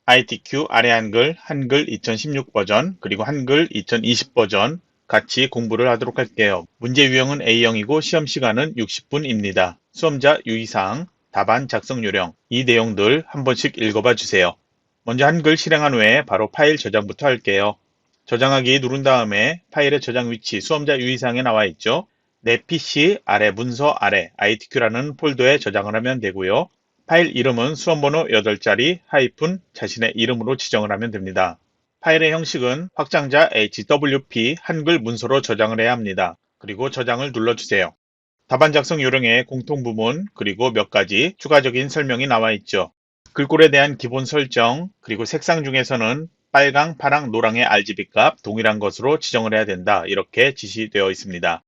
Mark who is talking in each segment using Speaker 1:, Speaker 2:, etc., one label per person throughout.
Speaker 1: ITQ 아래 한글, 한글 2016 버전, 그리고 한글 2020 버전 같이 공부를 하도록 할게요. 문제 유형은 A형이고 시험 시간은 60분입니다. 수험자 유의사항, 답안 작성 요령, 이 내용들 한 번씩 읽어봐 주세요. 먼저 한글 실행한 후에 바로 파일 저장부터 할게요. 저장하기 누른 다음에 파일의 저장 위치 수험자 유의사항에 나와 있죠. 내 PC 아래 문서 아래 ITQ라는 폴더에 저장을 하면 되고요. 파일 이름은 수험번호 8자리 하이픈 자신의 이름으로 지정을 하면 됩니다. 파일의 형식은 확장자 HWP 한글 문서로 저장을 해야 합니다. 그리고 저장을 눌러주세요. 답안 작성 요령의 공통부분 그리고 몇 가지 추가적인 설명이 나와 있죠. 글꼴에 대한 기본 설정 그리고 색상 중에서는 빨강, 파랑, 노랑의 RGB 값 동일한 것으로 지정을 해야 된다. 이렇게 지시되어 있습니다.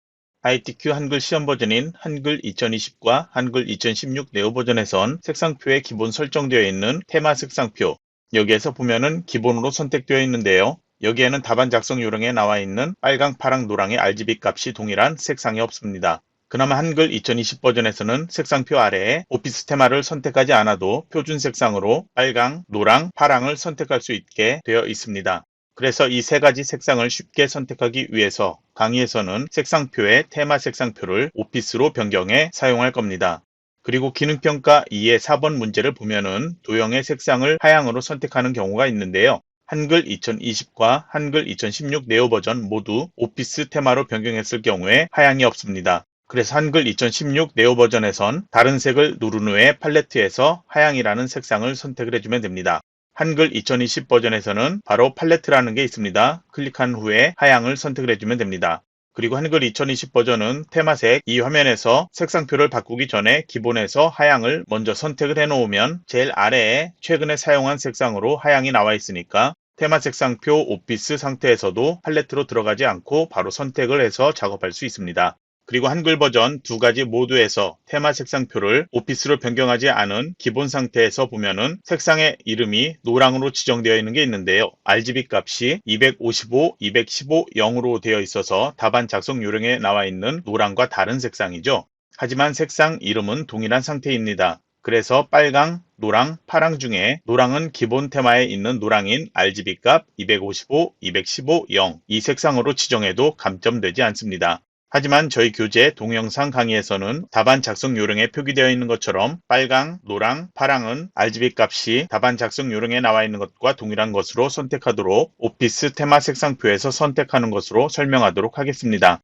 Speaker 1: ITQ 한글 시험 버전인 한글 2020과 한글 2016 네오 버전에선 색상표에 기본 설정되어 있는 테마 색상표 여기에서 보면은 기본으로 선택되어 있는데요. 여기에는 답안 작성 요령에 나와 있는 빨강, 파랑, 노랑의 RGB 값이 동일한 색상이 없습니다. 그나마 한글 2020 버전에서는 색상표 아래에 오피스 테마를 선택하지 않아도 표준 색상으로 빨강, 노랑, 파랑을 선택할 수 있게 되어 있습니다. 그래서 이 세 가지 색상을 쉽게 선택하기 위해서 강의에서는 색상표의 테마 색상표를 오피스로 변경해 사용할 겁니다. 그리고 기능평가 2의 4번 문제를 보면은 도형의 색상을 하향으로 선택하는 경우가 있는데요. 한글 2020과 한글 2016 네오 버전 모두 오피스 테마로 변경했을 경우에 하향이 없습니다. 그래서 한글 2016 네오 버전에선 다른 색을 누른 후에 팔레트에서 하향이라는 색상을 선택을 해주면 됩니다. 한글 2020 버전에서는 바로 팔레트라는 게 있습니다. 클릭한 후에 하향을 선택을 해주면 됩니다. 그리고 한글 2020 버전은 테마색 이 화면에서 색상표를 바꾸기 전에 기본에서 하향을 먼저 선택을 해 놓으면 제일 아래에 최근에 사용한 색상으로 하향이 나와 있으니까 테마 색상표 오피스 상태에서도 팔레트로 들어가지 않고 바로 선택을 해서 작업할 수 있습니다. 그리고 한글 버전 두 가지 모두에서 테마 색상표를 오피스로 변경하지 않은 기본 상태에서 보면은 색상의 이름이 노랑으로 지정되어 있는 게 있는데요. RGB 값이 255, 215, 0으로 되어 있어서 답안 작성 요령에 나와 있는 노랑과 다른 색상이죠. 하지만 색상 이름은 동일한 상태입니다. 그래서 빨강, 노랑, 파랑 중에 노랑은 기본 테마에 있는 노랑인 RGB 값 255, 215, 0 이 색상으로 지정해도 감점되지 않습니다. 하지만 저희 교재 동영상 강의에서는 답안 작성 요령에 표기되어 있는 것처럼 빨강, 노랑, 파랑은 RGB 값이 답안 작성 요령에 나와 있는 것과 동일한 것으로 선택하도록 오피스 테마 색상표에서 선택하는 것으로 설명하도록 하겠습니다.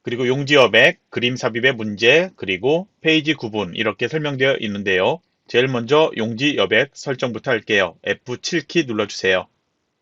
Speaker 1: 그리고 용지 여백, 그림 삽입의 문제, 그리고 페이지 구분 이렇게 설명되어 있는데요. 제일 먼저 용지 여백 설정부터 할게요. F7키 눌러주세요.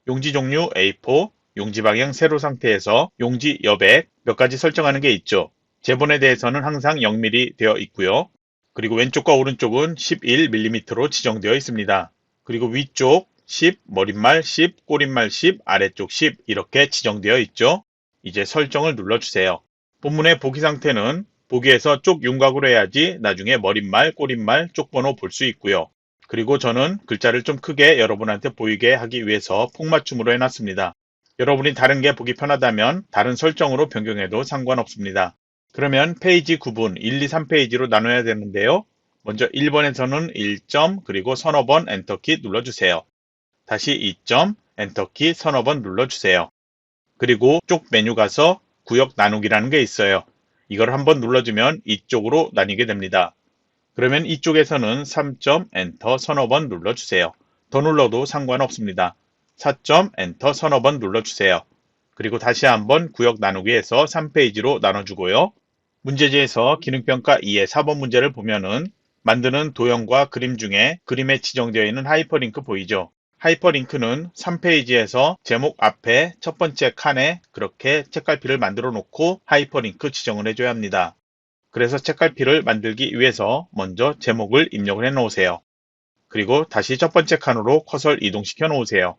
Speaker 1: 용지 종류 A4, 용지 방향 세로 상태에서 용지 여백 몇 가지 설정하는 게 있죠. 제본에 대해서는 항상 0mm 되어 있고요. 그리고 왼쪽과 오른쪽은 11mm로 지정되어 있습니다. 그리고 위쪽 10, 머릿말 10, 꼬릿말 10, 아래쪽 10 이렇게 지정되어 있죠. 이제 설정을 눌러주세요. 본문의 보기 상태는 보기에서 쪽 윤곽으로 해야지 나중에 머릿말, 꼬릿말, 쪽 번호 볼 수 있고요. 그리고 저는 글자를 좀 크게 여러분한테 보이게 하기 위해서 폭맞춤으로 해놨습니다. 여러분이 다른 게 보기 편하다면 다른 설정으로 변경해도 상관없습니다. 그러면 페이지 구분 1, 2, 3페이지로 나눠야 되는데요. 먼저 1번에서는 1점 그리고 서너 번 엔터키 눌러주세요. 다시 2점 엔터키 서너 번 눌러주세요. 그리고 쪽 메뉴 가서 구역 나누기라는 게 있어요. 이걸 한번 눌러주면 이쪽으로 나뉘게 됩니다. 그러면 이쪽에서는 3점 엔터 서너 번 눌러주세요. 더 눌러도 상관없습니다. 4점 엔터 서너 번 눌러주세요. 그리고 다시 한번 구역 나누기에서 3페이지로 나눠주고요. 문제지에서 기능평가 2의 4번 문제를 보면은 만드는 도형과 그림 중에 그림에 지정되어 있는 하이퍼링크 보이죠? 하이퍼링크는 3페이지에서 제목 앞에 첫 번째 칸에 그렇게 책갈피를 만들어 놓고 하이퍼링크 지정을 해줘야 합니다. 그래서 책갈피를 만들기 위해서 먼저 제목을 입력을 해 놓으세요. 그리고 다시 첫 번째 칸으로 커서를 이동시켜 놓으세요.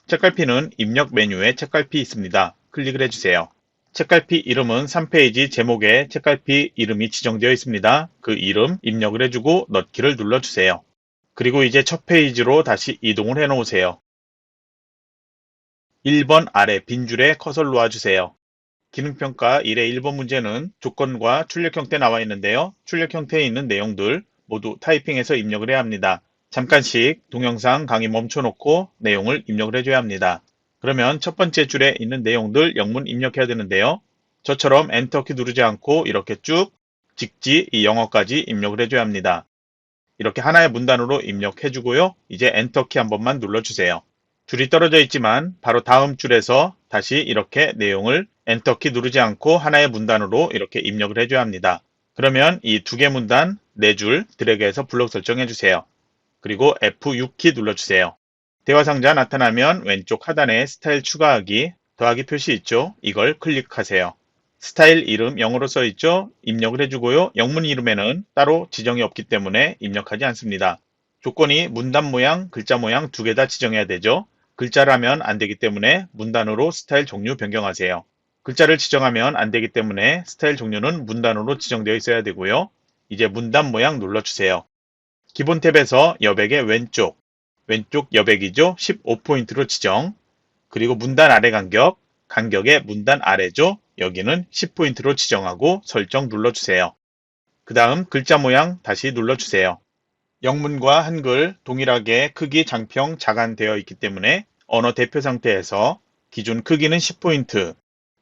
Speaker 1: 책갈피는 입력 메뉴에 책갈피 있습니다. 클릭을 해주세요. 책갈피 이름은 3페이지 제목에 책갈피 이름이 지정되어 있습니다. 그 이름 입력을 해주고 넣기를 눌러주세요. 그리고 이제 첫 페이지로 다시 이동을 해 놓으세요. 1번 아래 빈 줄에 커서를 놓아주세요. 기능평가 1의 1번 문제는 조건과 출력 형태 나와 있는데요. 출력 형태에 있는 내용들 모두 타이핑해서 입력을 해야 합니다. 잠깐씩 동영상 강의 멈춰놓고 내용을 입력을 해줘야 합니다. 그러면 첫 번째 줄에 있는 내용들 영문 입력해야 되는데요. 저처럼 엔터키 누르지 않고 이렇게 쭉 직지 이 영어까지 입력을 해줘야 합니다. 이렇게 하나의 문단으로 입력해주고요. 이제 엔터키 한 번만 눌러주세요. 줄이 떨어져 있지만 바로 다음 줄에서 다시 이렇게 내용을 엔터키 누르지 않고 하나의 문단으로 이렇게 입력을 해줘야 합니다. 그러면 이 두 개 문단 4줄 드래그해서 블록 설정해주세요. 그리고 F6키 눌러주세요. 대화 상자 나타나면 왼쪽 하단에 스타일 추가하기, 더하기 표시 있죠? 이걸 클릭하세요. 스타일 이름 영어로 써있죠? 입력을 해주고요. 영문 이름에는 따로 지정이 없기 때문에 입력하지 않습니다. 조건이 문단 모양, 글자 모양 두 개 다 지정해야 되죠? 글자라면 안 되기 때문에 문단으로 스타일 종류 변경하세요. 글자를 지정하면 안 되기 때문에 스타일 종류는 문단으로 지정되어 있어야 되고요. 이제 문단 모양 눌러주세요. 기본 탭에서 여백의 왼쪽 여백이죠? 15포인트로 지정. 그리고 문단 아래 간격, 간격의 문단 아래죠? 여기는 10포인트로 지정하고 설정 눌러주세요. 그 다음 글자 모양 다시 눌러주세요. 영문과 한글 동일하게 크기 장평 자간되어 있기 때문에 언어 대표 상태에서 기준 크기는 10포인트,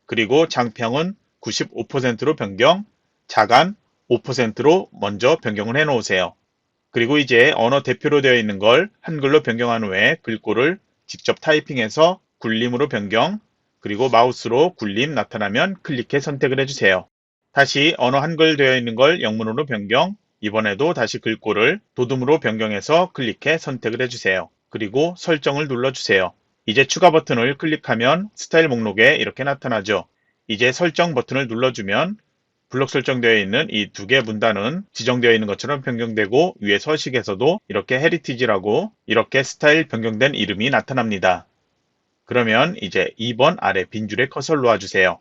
Speaker 1: 그리고 장평은 95%로 변경, 자간 5%로 먼저 변경을 해 놓으세요. 그리고 이제 언어 대표로 되어 있는 걸 한글로 변경한 후에 글꼴을 직접 타이핑해서 굴림으로 변경, 그리고 마우스로 굴림 나타나면 클릭해 선택을 해주세요. 다시 언어 한글 되어 있는 걸 영문으로 변경, 이번에도 다시 글꼴을 도둠으로 변경해서 클릭해 선택을 해주세요. 그리고 설정을 눌러주세요. 이제 추가 버튼을 클릭하면 스타일 목록에 이렇게 나타나죠. 이제 설정 버튼을 눌러주면 블록 설정되어 있는 이 두 개 문단은 지정되어 있는 것처럼 변경되고 위에 서식에서도 이렇게 헤리티지라고 이렇게 스타일 변경된 이름이 나타납니다. 그러면 이제 2번 아래 빈줄에 커서를 놓아주세요.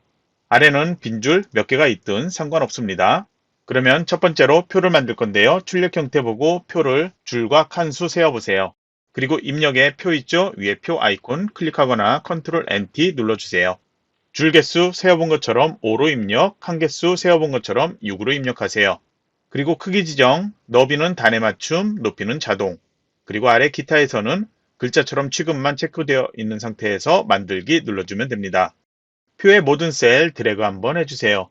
Speaker 1: 아래는 빈줄 몇 개가 있든 상관없습니다. 그러면 첫 번째로 표를 만들 건데요. 출력 형태 보고 표를 줄과 칸수 세어보세요. 그리고 입력에 표 있죠? 위에 표 아이콘 클릭하거나 컨트롤 NT 눌러주세요. 줄 개수 세어본 것처럼 5로 입력, 칸 개수 세어본 것처럼 6으로 입력하세요. 그리고 크기 지정, 너비는 단에 맞춤, 높이는 자동. 그리고 아래 기타에서는 글자처럼 취급만 체크되어 있는 상태에서 만들기 눌러주면 됩니다. 표의 모든 셀 드래그 한번 해주세요.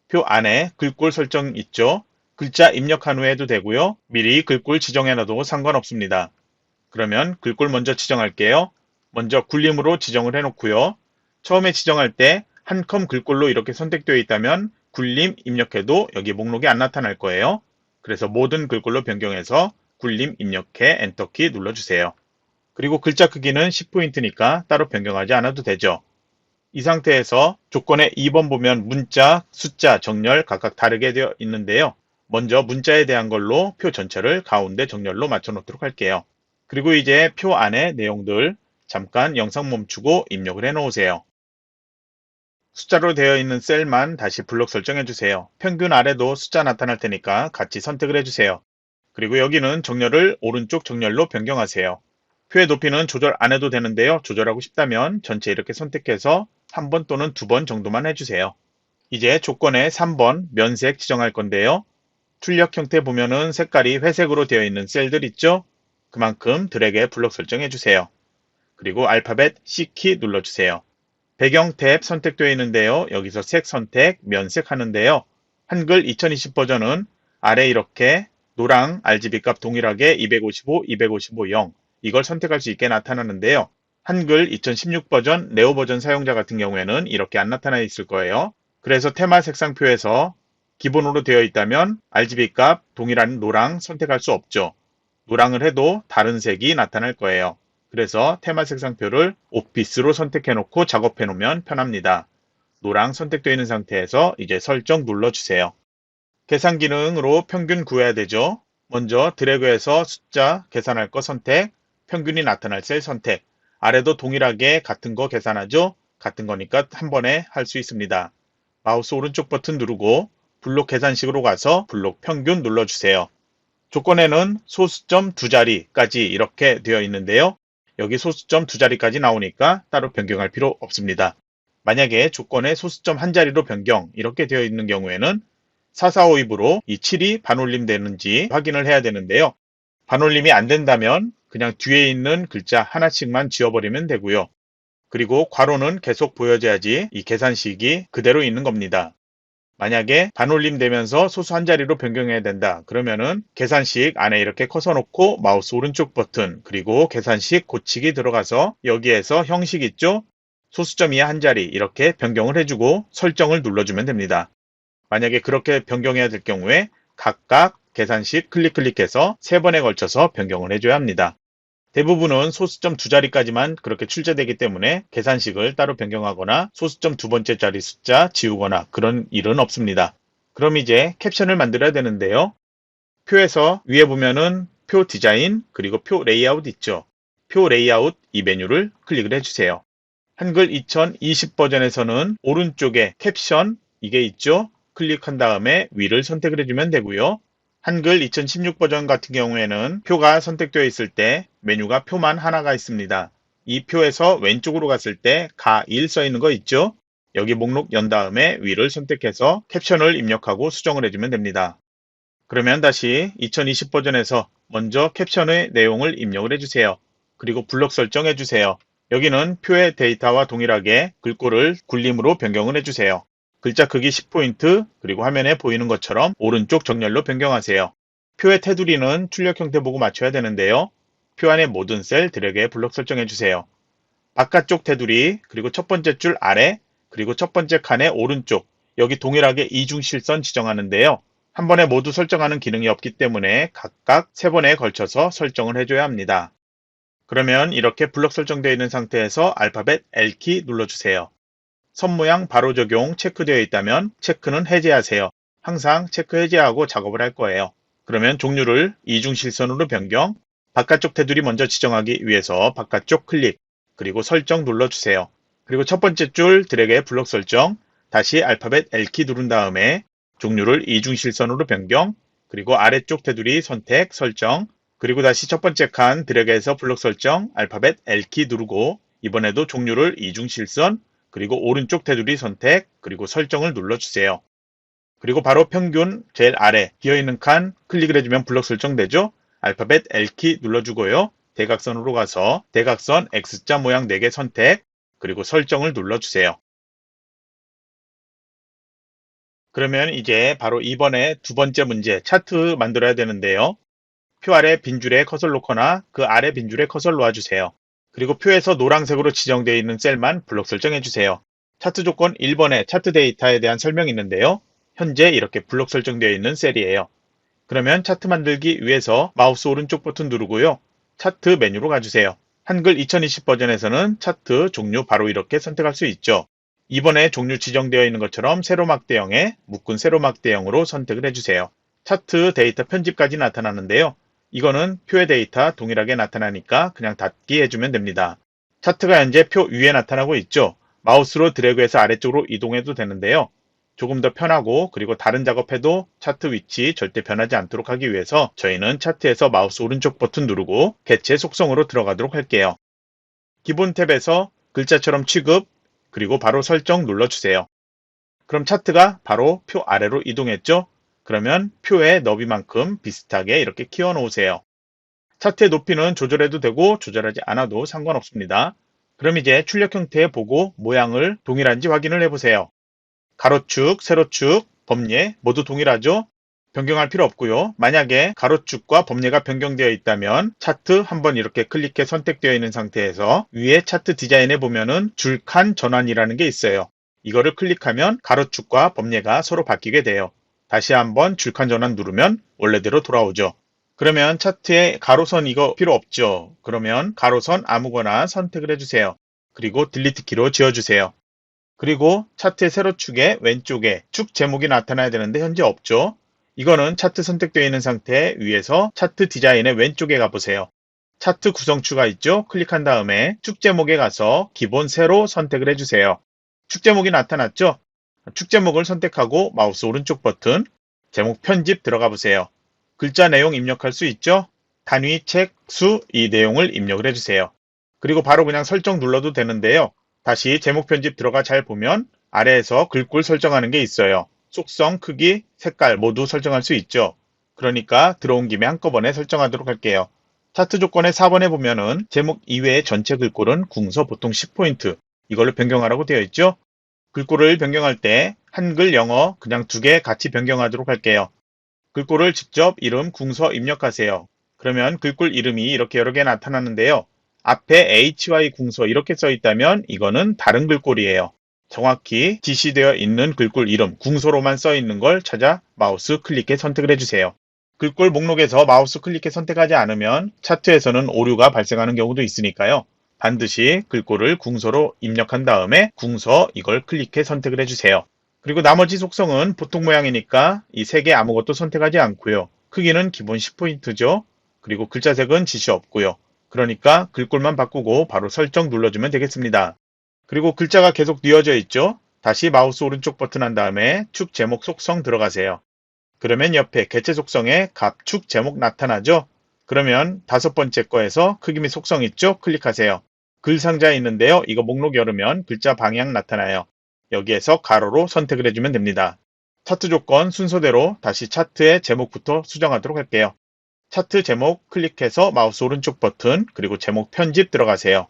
Speaker 1: 표 안에 글꼴 설정 있죠? 글자 입력한 후에 해도 되고요. 미리 글꼴 지정해놔도 상관없습니다. 그러면 글꼴 먼저 지정할게요. 먼저 굴림으로 지정을 해놓고요. 처음에 지정할 때 한 컴 글꼴로 이렇게 선택되어 있다면 굴림 입력해도 여기 목록이 안 나타날 거예요. 그래서 모든 글꼴로 변경해서 굴림 입력해 엔터키 눌러주세요. 그리고 글자 크기는 10포인트니까 따로 변경하지 않아도 되죠. 이 상태에서 조건의 2번 보면 문자, 숫자, 정렬 각각 다르게 되어 있는데요. 먼저 문자에 대한 걸로 표 전체를 가운데 정렬로 맞춰 놓도록 할게요. 그리고 이제 표 안에 내용들 잠깐 영상 멈추고 입력을 해 놓으세요. 숫자로 되어 있는 셀만 다시 블록 설정해 주세요. 평균 아래도 숫자 나타날 테니까 같이 선택을 해주세요. 그리고 여기는 정렬을 오른쪽 정렬로 변경하세요. 표의 높이는 조절 안 해도 되는데요. 조절하고 싶다면 전체 이렇게 선택해서 한 번 또는 두 번 정도만 해주세요. 이제 조건에 3번 면색 지정할 건데요. 출력 형태 보면은 색깔이 회색으로 되어 있는 셀들 있죠? 그만큼 드래그에 블록 설정해 주세요. 그리고 알파벳 C키 눌러주세요. 배경 탭 선택되어 있는데요. 여기서 색 선택, 면색 하는데요. 한글 2020 버전은 아래 이렇게 노랑 RGB 값 동일하게 255, 255, 0 이걸 선택할 수 있게 나타나는데요. 한글 2016 버전, 네오 버전 사용자 같은 경우에는 이렇게 안 나타나 있을 거예요. 그래서 테마 색상표에서 기본으로 되어 있다면 RGB 값 동일한 노랑 선택할 수 없죠. 노랑을 해도 다른 색이 나타날 거예요. 그래서 테마 색상표를 오피스로 선택해 놓고 작업해 놓으면 편합니다. 노랑 선택되어 있는 상태에서 이제 설정 눌러주세요. 계산 기능으로 평균 구해야 되죠. 먼저 드래그해서 숫자 계산할 거 선택, 평균이 나타날 셀 선택. 아래도 동일하게 같은 거 계산하죠. 같은 거니까 한 번에 할 수 있습니다. 마우스 오른쪽 버튼 누르고 블록 계산식으로 가서 블록 평균 눌러주세요. 조건에는 소수점 두 자리까지 이렇게 되어 있는데요. 여기 소수점 두 자리까지 나오니까 따로 변경할 필요 없습니다. 만약에 조건에 소수점 한 자리로 변경 이렇게 되어 있는 경우에는 4452으로 이 7이 반올림 되는지 확인을 해야 되는데요. 반올림이 안 된다면 그냥 뒤에 있는 글자 하나씩만 지워버리면 되고요. 그리고 괄호는 계속 보여져야지 이 계산식이 그대로 있는 겁니다. 만약에 반올림 되면서 소수 한 자리로 변경해야 된다. 그러면은 계산식 안에 이렇게 커서 놓고 마우스 오른쪽 버튼 그리고 계산식 고치기 들어가서 여기에서 형식 있죠? 소수점 이하 한 자리 이렇게 변경을 해주고 설정을 눌러주면 됩니다. 만약에 그렇게 변경해야 될 경우에 각각 계산식 클릭해서 3번에 걸쳐서 변경을 해줘야 합니다. 대부분은 소수점 두 자리까지만 그렇게 출제되기 때문에 계산식을 따로 변경하거나 소수점 두 번째 자리 숫자 지우거나 그런 일은 없습니다. 그럼 이제 캡션을 만들어야 되는데요. 표에서 위에 보면은 표 디자인 그리고 표 레이아웃 있죠. 표 레이아웃 이 메뉴를 클릭을 해주세요. 한글 2020 버전에서는 오른쪽에 캡션 이게 있죠. 클릭한 다음에 위를 선택을 해주면 되고요. 한글 2016 버전 같은 경우에는 표가 선택되어 있을 때 메뉴가 표만 하나가 있습니다. 이 표에서 왼쪽으로 갔을 때 가1 써 있는 거 있죠? 여기 목록 연 다음에 위를 선택해서 캡션을 입력하고 수정을 해주면 됩니다. 그러면 다시 2020 버전에서 먼저 캡션의 내용을 입력을 해주세요. 그리고 블록 설정해 주세요. 여기는 표의 데이터와 동일하게 글꼴을 굴림으로 변경을 해주세요. 글자 크기 10포인트 그리고 화면에 보이는 것처럼 오른쪽 정렬로 변경하세요. 표의 테두리는 출력 형태 보고 맞춰야 되는데요. 표 안의 모든 셀 드래그에 블록 설정해 주세요. 바깥쪽 테두리 그리고 첫 번째 줄 아래 그리고 첫 번째 칸의 오른쪽 여기 동일하게 이중실선 지정하는데요. 한 번에 모두 설정하는 기능이 없기 때문에 각각 3번에 걸쳐서 설정을 해줘야 합니다. 그러면 이렇게 블록 설정되어 있는 상태에서 알파벳 L키 눌러주세요. 선 모양 바로 적용 체크되어 있다면 체크는 해제하세요. 항상 체크 해제하고 작업을 할 거예요. 그러면 종류를 이중실선으로 변경, 바깥쪽 테두리 먼저 지정하기 위해서 바깥쪽 클릭, 그리고 설정 눌러주세요. 그리고 첫 번째 줄 드래그의 블록 설정, 다시 알파벳 L키 누른 다음에 종류를 이중실선으로 변경, 그리고 아래쪽 테두리 선택, 설정, 그리고 다시 첫 번째 칸 드래그해서 블록 설정, 알파벳 L키 누르고 이번에도 종류를 이중실선, 그리고 오른쪽 테두리 선택, 그리고 설정을 눌러주세요. 그리고 바로 평균 제일 아래 비어있는 칸 클릭을 해주면 블록 설정되죠? 알파벳 L키 눌러주고요. 대각선으로 가서 대각선 X자 모양 4개 선택, 그리고 설정을 눌러주세요. 그러면 이제 바로 이번에 두 번째 문제 차트 만들어야 되는데요. 표 아래 빈줄에 커서를 놓거나 그 아래 빈줄에 커서를 놓아주세요. 그리고 표에서 노란색으로 지정되어 있는 셀만 블록 설정해 주세요. 차트 조건 1번에 차트 데이터에 대한 설명이 있는데요. 현재 이렇게 블록 설정되어 있는 셀이에요. 그러면 차트 만들기 위해서 마우스 오른쪽 버튼 누르고요. 차트 메뉴로 가주세요. 한글 2020 버전에서는 차트 종류 바로 이렇게 선택할 수 있죠. 이번에 종류 지정되어 있는 것처럼 세로막 대형에 묶은 세로막 대형으로 선택을 해주세요. 차트 데이터 편집까지 나타나는데요. 이거는 표의 데이터 동일하게 나타나니까 그냥 닫기 해주면 됩니다. 차트가 현재 표 위에 나타나고 있죠. 마우스로 드래그해서 아래쪽으로 이동해도 되는데요. 조금 더 편하고 그리고 다른 작업해도 차트 위치 절대 변하지 않도록 하기 위해서 저희는 차트에서 마우스 오른쪽 버튼 누르고 개체 속성으로 들어가도록 할게요. 기본 탭에서 글자처럼 취급 그리고 바로 설정 눌러주세요. 그럼 차트가 바로 표 아래로 이동했죠? 그러면 표의 너비만큼 비슷하게 이렇게 키워 놓으세요. 차트의 높이는 조절해도 되고 조절하지 않아도 상관없습니다. 그럼 이제 출력 형태 보고 모양을 동일한지 확인을 해보세요. 가로축, 세로축, 범례 모두 동일하죠? 변경할 필요 없고요. 만약에 가로축과 범례가 변경되어 있다면 차트 한번 이렇게 클릭해 선택되어 있는 상태에서 위에 차트 디자인에 보면은 줄칸 전환이라는 게 있어요. 이거를 클릭하면 가로축과 범례가 서로 바뀌게 돼요. 다시 한번 줄칸 전환 누르면 원래대로 돌아오죠. 그러면 차트에 가로선 이거 필요 없죠. 그러면 가로선 아무거나 선택을 해주세요. 그리고 딜리트 키로 지워주세요. 그리고 차트의 세로축의 왼쪽에 축 제목이 나타나야 되는데 현재 없죠. 이거는 차트 선택되어 있는 상태 위에서 차트 디자인의 왼쪽에 가보세요. 차트 구성추가 있죠. 클릭한 다음에 축 제목에 가서 기본 세로 선택을 해주세요. 축 제목이 나타났죠. 축 제목을 선택하고 마우스 오른쪽 버튼 제목 편집 들어가 보세요. 글자 내용 입력할 수 있죠. 단위, 책, 수 이 내용을 입력을 해주세요. 그리고 바로 그냥 설정 눌러도 되는데요. 다시 제목 편집 들어가 잘 보면 아래에서 글꼴 설정하는 게 있어요. 속성, 크기, 색깔 모두 설정할 수 있죠. 그러니까 들어온 김에 한꺼번에 설정하도록 할게요. 차트 조건의 4번에 보면은 제목 이외의 전체 글꼴은 궁서 보통 10포인트 이걸로 변경하라고 되어 있죠. 글꼴을 변경할 때 한글, 영어 그냥 두 개 같이 변경하도록 할게요. 글꼴을 직접 이름, 궁서 입력하세요. 그러면 글꼴 이름이 이렇게 여러 개 나타나는데요. 앞에 HY 궁서 이렇게 써 있다면 이거는 다른 글꼴이에요. 정확히 지시되어 있는 글꼴 이름, 궁서로만 써 있는 걸 찾아 마우스 클릭해 선택을 해주세요. 글꼴 목록에서 마우스 클릭해 선택하지 않으면 차트에서는 오류가 발생하는 경우도 있으니까요. 반드시 글꼴을 궁서로 입력한 다음에 궁서 이걸 클릭해 선택을 해주세요. 그리고 나머지 속성은 보통 모양이니까 이 세 개 아무것도 선택하지 않고요. 크기는 기본 10포인트죠. 그리고 글자색은 지시 없고요. 그러니까 글꼴만 바꾸고 바로 설정 눌러주면 되겠습니다. 그리고 글자가 계속 뉘어져 있죠. 다시 마우스 오른쪽 버튼 한 다음에 축 제목 속성 들어가세요. 그러면 옆에 개체 속성에 값 축 제목 나타나죠. 그러면 다섯 번째 거에서 크기 및 속성 있죠. 클릭하세요. 글 상자에 있는데요. 이거 목록 열으면 글자 방향 나타나요. 여기에서 가로로 선택을 해주면 됩니다. 차트 조건 순서대로 다시 차트의 제목부터 수정하도록 할게요. 차트 제목 클릭해서 마우스 오른쪽 버튼 그리고 제목 편집 들어가세요.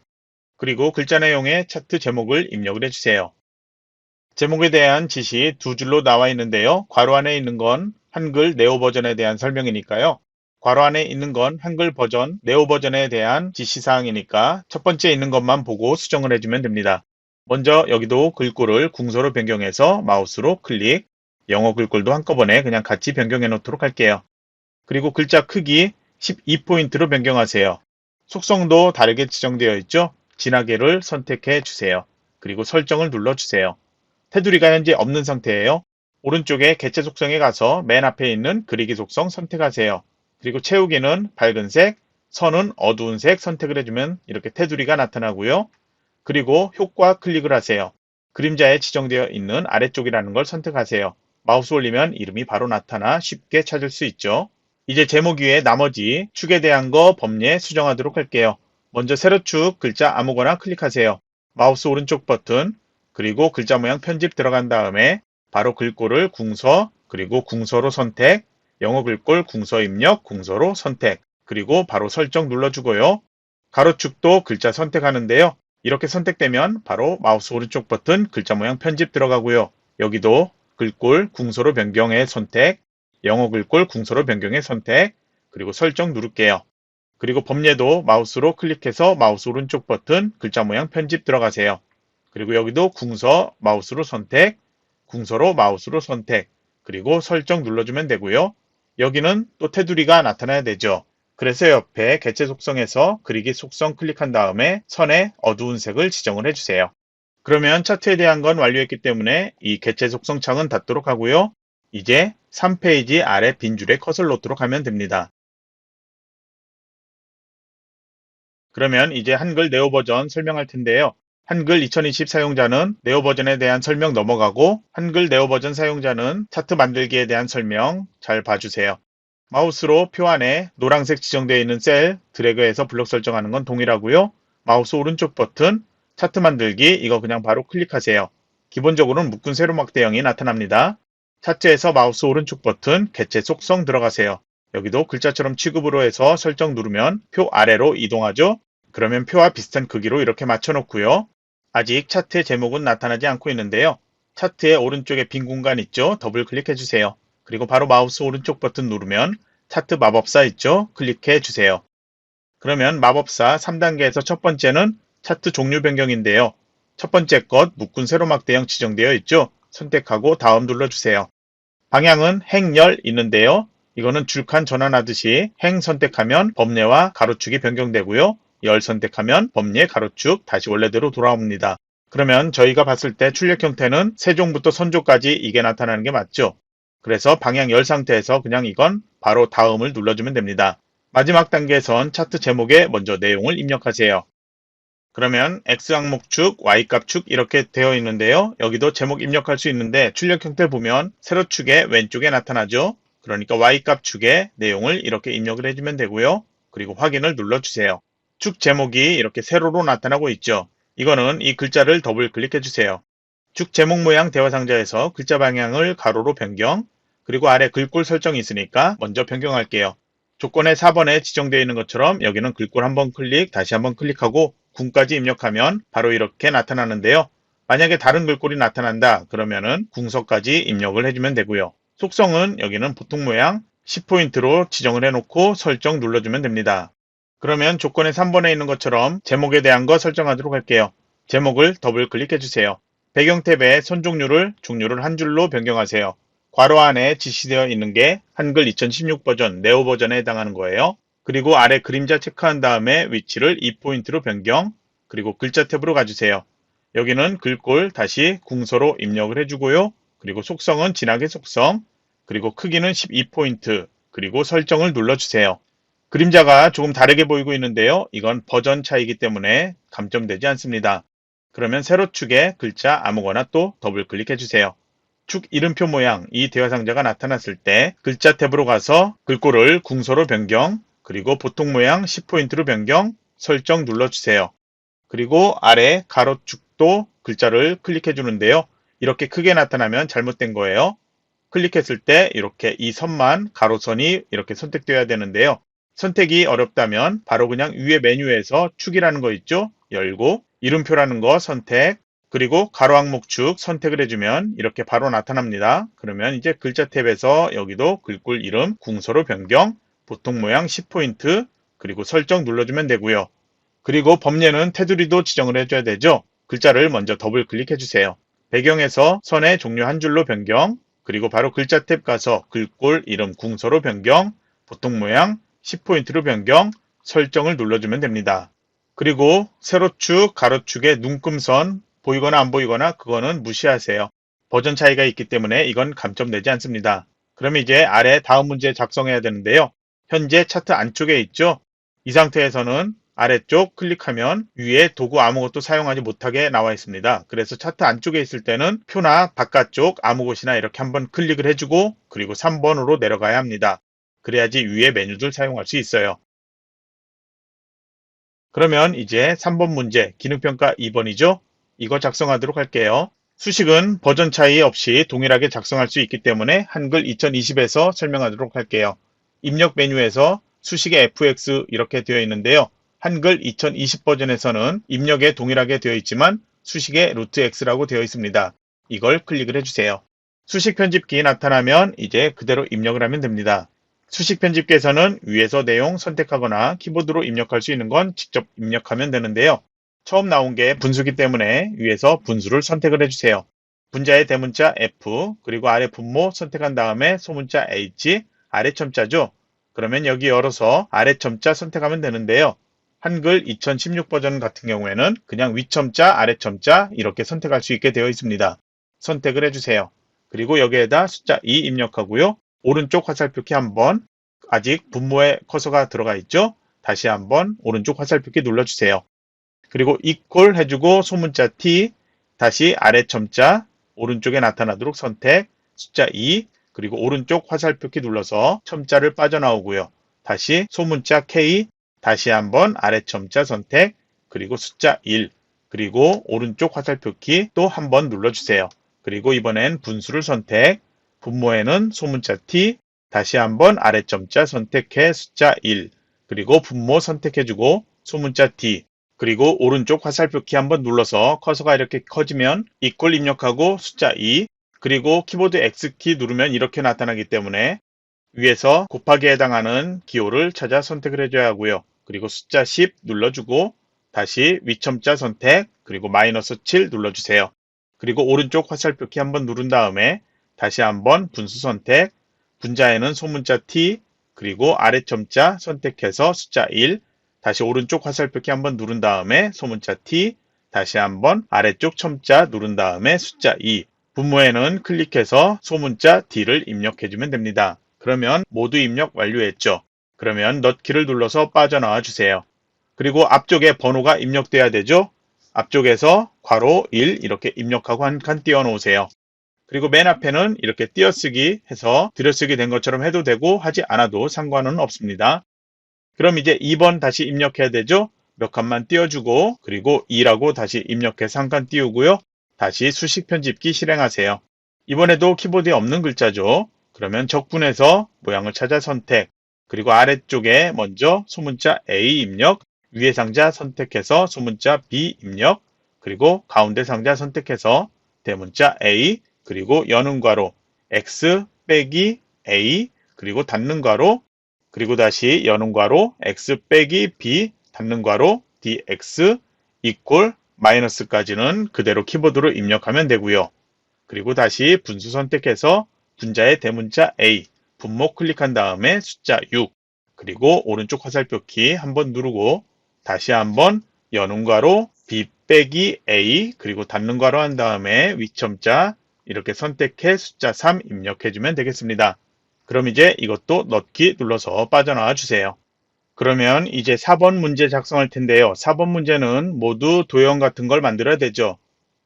Speaker 1: 그리고 글자 내용에 차트 제목을 입력을 해주세요. 제목에 대한 지시 두 줄로 나와 있는데요. 괄호 안에 있는 건 한글 네오 버전에 대한 설명이니까요. 괄호 안에 있는 건 한글 버전 네오 버전에 대한 지시사항이니까 첫 번째 있는 것만 보고 수정을 해주면 됩니다. 먼저 여기도 글꼴을 궁서로 변경해서 마우스로 클릭, 영어 글꼴도 한꺼번에 그냥 같이 변경해 놓도록 할게요. 그리고 글자 크기 12포인트로 변경하세요. 속성도 다르게 지정되어 있죠? 진하게를 선택해 주세요. 그리고 설정을 눌러주세요. 테두리가 현재 없는 상태예요. 오른쪽에 개체 속성에 가서 맨 앞에 있는 그리기 속성 선택하세요. 그리고 채우기는 밝은색, 선은 어두운 색 선택을 해주면 이렇게 테두리가 나타나고요. 그리고 효과 클릭을 하세요. 그림자에 지정되어 있는 아래쪽이라는 걸 선택하세요. 마우스 올리면 이름이 바로 나타나 쉽게 찾을 수 있죠. 이제 제목 위에 나머지 축에 대한 거 범례 수정하도록 할게요. 먼저 세로축 글자 아무거나 클릭하세요. 마우스 오른쪽 버튼 그리고 글자 모양 편집 들어간 다음에 바로 글꼴을 궁서 그리고 궁서로 선택, 영어 글꼴 궁서 입력 궁서로 선택 그리고 바로 설정 눌러주고요. 가로축도 글자 선택하는데요. 이렇게 선택되면 바로 마우스 오른쪽 버튼 글자 모양 편집 들어가고요. 여기도 글꼴 궁서로 변경해 선택, 영어 글꼴 궁서로 변경해 선택, 그리고 설정 누를게요. 그리고 범례도 마우스로 클릭해서 마우스 오른쪽 버튼 글자 모양 편집 들어가세요. 그리고 여기도 궁서 마우스로 선택, 궁서로 마우스로 선택, 그리고 설정 눌러주면 되고요. 여기는 또 테두리가 나타나야 되죠. 그래서 옆에 개체 속성에서 그리기 속성 클릭한 다음에 선에 어두운 색을 지정을 해주세요. 그러면 차트에 대한 건 완료했기 때문에 이 개체 속성 창은 닫도록 하고요. 이제 3페이지 아래 빈 줄에 컷을 놓도록 하면 됩니다. 그러면 이제 한글 네오 버전 설명할 텐데요. 한글 2020 사용자는 네오 버전에 대한 설명 넘어가고 한글 네오 버전 사용자는 차트 만들기에 대한 설명 잘 봐주세요. 마우스로 표 안에 노란색 지정되어 있는 셀 드래그해서 블록 설정하는 건 동일하고요. 마우스 오른쪽 버튼 차트 만들기 이거 그냥 바로 클릭하세요. 기본적으로는 묶은 세로막 대형이 나타납니다. 차트에서 마우스 오른쪽 버튼 개체 속성 들어가세요. 여기도 글자처럼 취급으로 해서 설정 누르면 표 아래로 이동하죠. 그러면 표와 비슷한 크기로 이렇게 맞춰 놓고요. 아직 차트의 제목은 나타나지 않고 있는데요. 차트의 오른쪽에 빈 공간 있죠? 더블 클릭해 주세요. 그리고 바로 마우스 오른쪽 버튼 누르면 차트 마법사 있죠? 클릭해 주세요. 그러면 마법사 3단계에서 첫 번째는 차트 종류 변경인데요. 첫 번째 것 묶은 세로막 대형 지정되어 있죠? 선택하고 다음 눌러주세요. 방향은 행열 있는데요. 이거는 줄칸 전환하듯이 행 선택하면 범례와 가로축이 변경되고요. 열 선택하면 범례 가로축 다시 원래대로 돌아옵니다. 그러면 저희가 봤을 때 출력 형태는 세종부터 선조까지 이게 나타나는 게 맞죠? 그래서 방향 열 상태에서 그냥 이건 바로 다음을 눌러주면 됩니다. 마지막 단계에선 차트 제목에 먼저 내용을 입력하세요. 그러면 X항목축, Y값축 이렇게 되어 있는데요. 여기도 제목 입력할 수 있는데 출력 형태 보면 세로축의 왼쪽에 나타나죠. 그러니까 Y값축의 내용을 이렇게 입력을 해주면 되고요. 그리고 확인을 눌러주세요. 축 제목이 이렇게 세로로 나타나고 있죠. 이거는 이 글자를 더블 클릭해 주세요. 축 제목 모양 대화 상자에서 글자 방향을 가로로 변경, 그리고 아래 글꼴 설정이 있으니까 먼저 변경할게요. 조건의 4번에 지정되어 있는 것처럼 여기는 글꼴 한번 클릭, 다시 한번 클릭하고 궁까지 입력하면 바로 이렇게 나타나는데요. 만약에 다른 글꼴이 나타난다 그러면은 궁서까지 입력을 해주면 되고요. 속성은 여기는 보통 모양 10포인트로 지정을 해놓고 설정 눌러주면 됩니다. 그러면 조건의 3번에 있는 것처럼 제목에 대한 거 설정하도록 할게요. 제목을 더블 클릭해 주세요. 배경 탭에 선 종류를 한 줄로 변경하세요. 괄호 안에 지시되어 있는 게 한글 2016 버전, 네오 버전에 해당하는 거예요. 그리고 아래 그림자 체크한 다음에 위치를 2포인트로 변경, 그리고 글자 탭으로 가주세요. 여기는 글꼴 다시 궁서로 입력을 해주고요. 그리고 속성은 진하게 속성, 그리고 크기는 12포인트, 그리고 설정을 눌러주세요. 그림자가 조금 다르게 보이고 있는데요. 이건 버전 차이기 때문에 감점되지 않습니다. 그러면 세로축에 글자 아무거나 또 더블 클릭해 주세요. 축 이름표 모양 이 대화 상자가 나타났을 때 글자 탭으로 가서 글꼴을 궁서로 변경, 그리고 보통 모양 10포인트로 변경, 설정 눌러주세요. 그리고 아래 가로축도 글자를 클릭해 주는데요. 이렇게 크게 나타나면 잘못된 거예요. 클릭했을 때 이렇게 이 선만 가로선이 이렇게 선택되어야 되는데요. 선택이 어렵다면 바로 그냥 위에 메뉴에서 축이라는 거 있죠? 열고 이름표라는 거 선택, 그리고 가로항목축 선택을 해주면 이렇게 바로 나타납니다. 그러면 이제 글자 탭에서 여기도 글꼴 이름 궁서로 변경, 보통 모양 10포인트, 그리고 설정 눌러주면 되고요. 그리고 범례는 테두리도 지정을 해줘야 되죠. 글자를 먼저 더블 클릭해 주세요. 배경에서 선의 종류 한 줄로 변경, 그리고 바로 글자 탭 가서 글꼴 이름 궁서로 변경, 보통 모양 10포인트로 변경, 설정을 눌러주면 됩니다. 그리고 세로축, 가로축의 눈금선 보이거나 안 보이거나 그거는 무시하세요. 버전 차이가 있기 때문에 이건 감점되지 않습니다. 그럼 이제 아래 다음 문제 작성해야 되는데요. 현재 차트 안쪽에 있죠. 이 상태에서는 아래쪽 클릭하면 위에 도구 아무것도 사용하지 못하게 나와 있습니다. 그래서 차트 안쪽에 있을 때는 표나 바깥쪽 아무 곳이나 이렇게 한번 클릭을 해주고 그리고 3번으로 내려가야 합니다. 그래야지 위에 메뉴들 사용할 수 있어요. 그러면 이제 3번 문제 기능평가 2번이죠. 이거 작성하도록 할게요. 수식은 버전 차이 없이 동일하게 작성할 수 있기 때문에 한글 2020에서 설명하도록 할게요. 입력 메뉴에서 수식의 fx 이렇게 되어 있는데요. 한글 2020 버전에서는 입력에 동일하게 되어 있지만 수식의 루트 x라고 되어 있습니다. 이걸 클릭을 해주세요. 수식 편집기 나타나면 이제 그대로 입력을 하면 됩니다. 수식 편집기에서는 위에서 내용 선택하거나 키보드로 입력할 수 있는 건 직접 입력하면 되는데요. 처음 나온 게 분수기 때문에 위에서 분수를 선택을 해주세요. 분자의 대문자 F, 그리고 아래 분모 선택한 다음에 소문자 H, 아래 첨자죠. 그러면 여기 열어서 아래 첨자 선택하면 되는데요. 한글 2016 버전 같은 경우에는 그냥 위첨자, 아래 첨자 이렇게 선택할 수 있게 되어 있습니다. 선택을 해주세요. 그리고 여기에다 숫자 2 입력하고요. 오른쪽 화살표키 한번, 아직 분모에 커서가 들어가 있죠? 다시 한번 오른쪽 화살표키 눌러주세요. 그리고 이퀄 해주고 소문자 T, 다시 아래 첨자, 오른쪽에 나타나도록 선택, 숫자 2, 그리고 오른쪽 화살표키 눌러서 첨자를 빠져나오고요. 다시 소문자 K, 다시 한번 아래 첨자 선택, 그리고 숫자 1, 그리고 오른쪽 화살표키 또 한번 눌러주세요. 그리고 이번엔 분수를 선택, 분모에는 소문자 T, 다시 한번 아래 첨자 선택해 숫자 1, 그리고 분모 선택해주고 소문자 T, 그리고 오른쪽 화살표키 한번 눌러서 커서가 이렇게 커지면 이퀄 입력하고 숫자 2, 그리고 키보드 X키 누르면 이렇게 나타나기 때문에 위에서 곱하기에 해당하는 기호를 찾아 선택을 해줘야 하고요. 그리고 숫자 10 눌러주고 다시 위첨자 선택, 그리고 마이너스 7 눌러주세요. 그리고 오른쪽 화살표키 한번 누른 다음에 다시 한번 분수 선택, 분자에는 소문자 T, 그리고 아래 첨자 선택해서 숫자 1, 다시 오른쪽 화살표키 한번 누른 다음에 소문자 T, 다시 한번 아래쪽 첨자 누른 다음에 숫자 2, 분모에는 클릭해서 소문자 D를 입력해주면 됩니다. 그러면 모두 입력 완료했죠. 그러면 넣기를 눌러서 빠져나와 주세요. 그리고 앞쪽에 번호가 입력돼야 되죠. 앞쪽에서 괄호 1 이렇게 입력하고 한 칸 띄워 놓으세요. 그리고 맨 앞에는 이렇게 띄어쓰기 해서 들여쓰기 된 것처럼 해도 되고 하지 않아도 상관은 없습니다. 그럼 이제 2번 다시 입력해야 되죠. 몇 칸만 띄워주고 그리고 2라고 다시 입력해서 한 칸 띄우고요. 다시 수식 편집기 실행하세요. 이번에도 키보드에 없는 글자죠. 그러면 적분해서 모양을 찾아 선택, 그리고 아래쪽에 먼저 소문자 A 입력, 위에 상자 선택해서 소문자 B 입력, 그리고 가운데 상자 선택해서 대문자 A, 그리고 여는 괄호 X 빼기 A, 그리고 닫는 괄호, 그리고 다시 여는 괄호 X 빼기 B, 닫는 괄호 DX 이퀄 마이너스까지는 그대로 키보드로 입력하면 되고요. 그리고 다시 분수 선택해서 분자의 대문자 A, 분모 클릭한 다음에 숫자 6, 그리고 오른쪽 화살표 키 한번 누르고 다시 한번 여는 괄호 B 빼기 A, 그리고 닫는 괄호 한 다음에 위첨자 이렇게 선택해 숫자 3 입력해주면 되겠습니다. 그럼 이제 이것도 넣기 눌러서 빠져나와 주세요. 그러면 이제 4번 문제 작성할 텐데요. 4번 문제는 모두 도형 같은 걸 만들어야 되죠.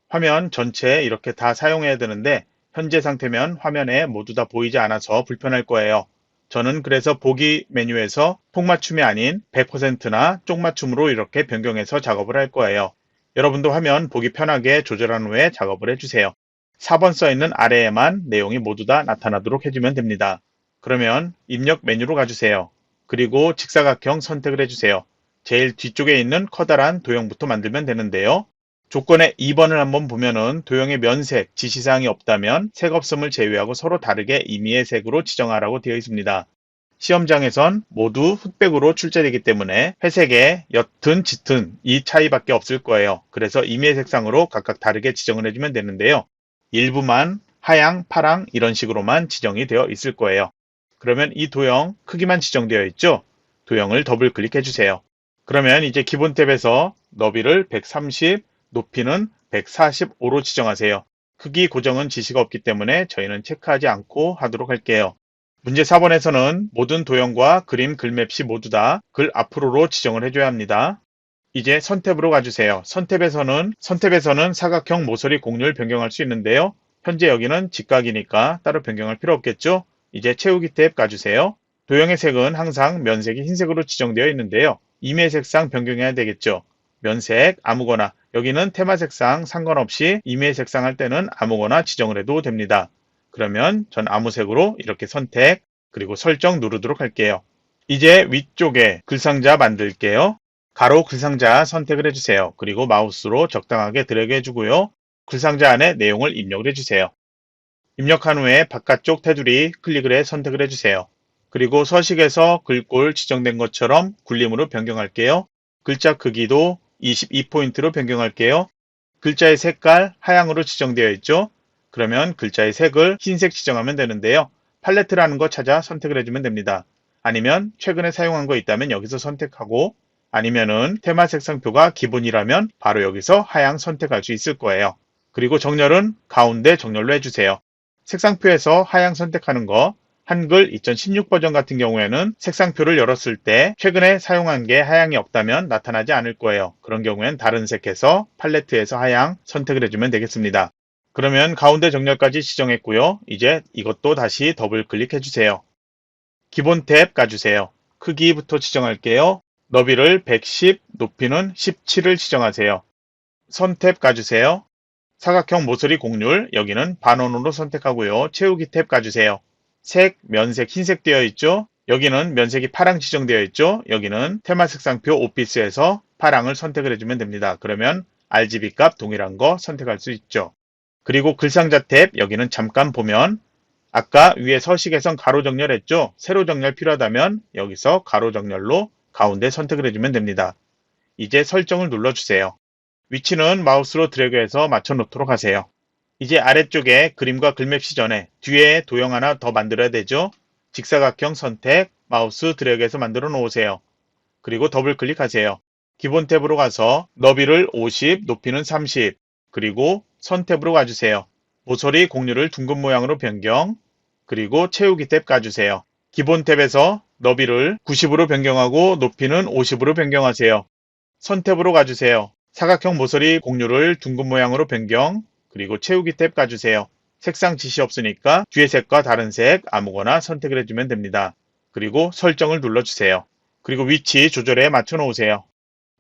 Speaker 1: 화면 전체 이렇게 다 사용해야 되는데 현재 상태면 화면에 모두 다 보이지 않아서 불편할 거예요. 저는 그래서 보기 메뉴에서 통맞춤이 아닌 100%나 쪽맞춤으로 이렇게 변경해서 작업을 할 거예요. 여러분도 화면 보기 편하게 조절한 후에 작업을 해주세요. 4번 써있는 아래에만 내용이 모두 다 나타나도록 해주면 됩니다. 그러면 입력 메뉴로 가주세요. 그리고 직사각형 선택을 해주세요. 제일 뒤쪽에 있는 커다란 도형부터 만들면 되는데요. 조건의 2번을 한번 보면은 도형의 면색, 지시사항이 없다면 색 없음을 제외하고 서로 다르게 임의의 색으로 지정하라고 되어 있습니다. 시험장에선 모두 흑백으로 출제되기 때문에 회색에 옅은, 짙은 이 차이밖에 없을 거예요. 그래서 임의의 색상으로 각각 다르게 지정을 해주면 되는데요. 일부만 하양, 파랑 이런 식으로만 지정이 되어 있을 거예요. 그러면 이 도형 크기만 지정되어 있죠? 도형을 더블 클릭해 주세요. 그러면 이제 기본 탭에서 너비를 130, 높이는 145로 지정하세요. 크기 고정은 지시가 없기 때문에 저희는 체크하지 않고 하도록 할게요. 문제 4번에서는 모든 도형과 그림, 글맵시 모두 다 글 앞으로로 지정을 해줘야 합니다. 이제 선탭으로 가주세요. 선탭에서는 사각형 모서리 곡률 변경할 수 있는데요. 현재 여기는 직각이니까 따로 변경할 필요 없겠죠? 이제 채우기 탭 가주세요. 도형의 색은 항상 면색이 흰색으로 지정되어 있는데요. 임의 색상 변경해야 되겠죠. 면색 아무거나, 여기는 테마 색상 상관없이 임의 색상 할 때는 아무거나 지정을 해도 됩니다. 그러면 전 아무 색으로 이렇게 선택, 그리고 설정 누르도록 할게요. 이제 위쪽에 글상자 만들게요. 가로 글상자 선택을 해주세요. 그리고 마우스로 적당하게 드래그 해주고요. 글상자 안에 내용을 입력을 해주세요. 입력한 후에 바깥쪽 테두리 클릭을 해 선택을 해주세요. 그리고 서식에서 글꼴 지정된 것처럼 굴림으로 변경할게요. 글자 크기도 22포인트로 변경할게요. 글자의 색깔 하향으로 지정되어 있죠. 그러면 글자의 색을 흰색 지정하면 되는데요. 팔레트라는 거 찾아 선택을 해주면 됩니다. 아니면 최근에 사용한 거 있다면 여기서 선택하고, 아니면은 테마 색상표가 기본이라면 바로 여기서 하향 선택할 수 있을 거예요. 그리고 정렬은 가운데 정렬로 해주세요. 색상표에서 하향 선택하는 거, 한글 2016 버전 같은 경우에는 색상표를 열었을 때 최근에 사용한 게 하향이 없다면 나타나지 않을 거예요. 그런 경우엔 다른 색해서 팔레트에서 하향 선택을 해주면 되겠습니다. 그러면 가운데 정렬까지 지정했고요. 이제 이것도 다시 더블 클릭해 주세요. 기본 탭 가주세요. 크기부터 지정할게요. 너비를 110, 높이는 17을 지정하세요. 선 탭 가주세요. 사각형 모서리 곡률, 여기는 반원으로 선택하고요. 채우기 탭 가주세요. 색, 면색 흰색 되어 있죠? 여기는 면색이 파랑 지정되어 있죠? 여기는 테마 색상표 오피스에서 파랑을 선택을 해주면 됩니다. 그러면 RGB 값 동일한 거 선택할 수 있죠. 그리고 글상자 탭, 여기는 잠깐 보면 아까 위에 서식에선 가로 정렬했죠? 세로 정렬 필요하다면 여기서 가로 정렬로 가운데 선택을 해주면 됩니다. 이제 설정을 눌러주세요. 위치는 마우스로 드래그해서 맞춰 놓도록 하세요. 이제 아래쪽에 그림과 글맵시 전에 뒤에 도형 하나 더 만들어야 되죠? 직사각형 선택, 마우스 드래그해서 만들어 놓으세요. 그리고 더블 클릭하세요. 기본 탭으로 가서 너비를 50, 높이는 30, 그리고 선 탭으로 가주세요. 모서리 곡률을 둥근 모양으로 변경, 그리고 채우기 탭 가주세요. 기본 탭에서 너비를 90으로 변경하고 높이는 50으로 변경하세요. 선 탭으로 가주세요. 사각형 모서리 곡률을 둥근 모양으로 변경, 그리고 채우기 탭 가주세요. 색상 지시 없으니까 뒤에 색과 다른 색 아무거나 선택을 해주면 됩니다. 그리고 설정을 눌러주세요. 그리고 위치 조절에 맞춰 놓으세요.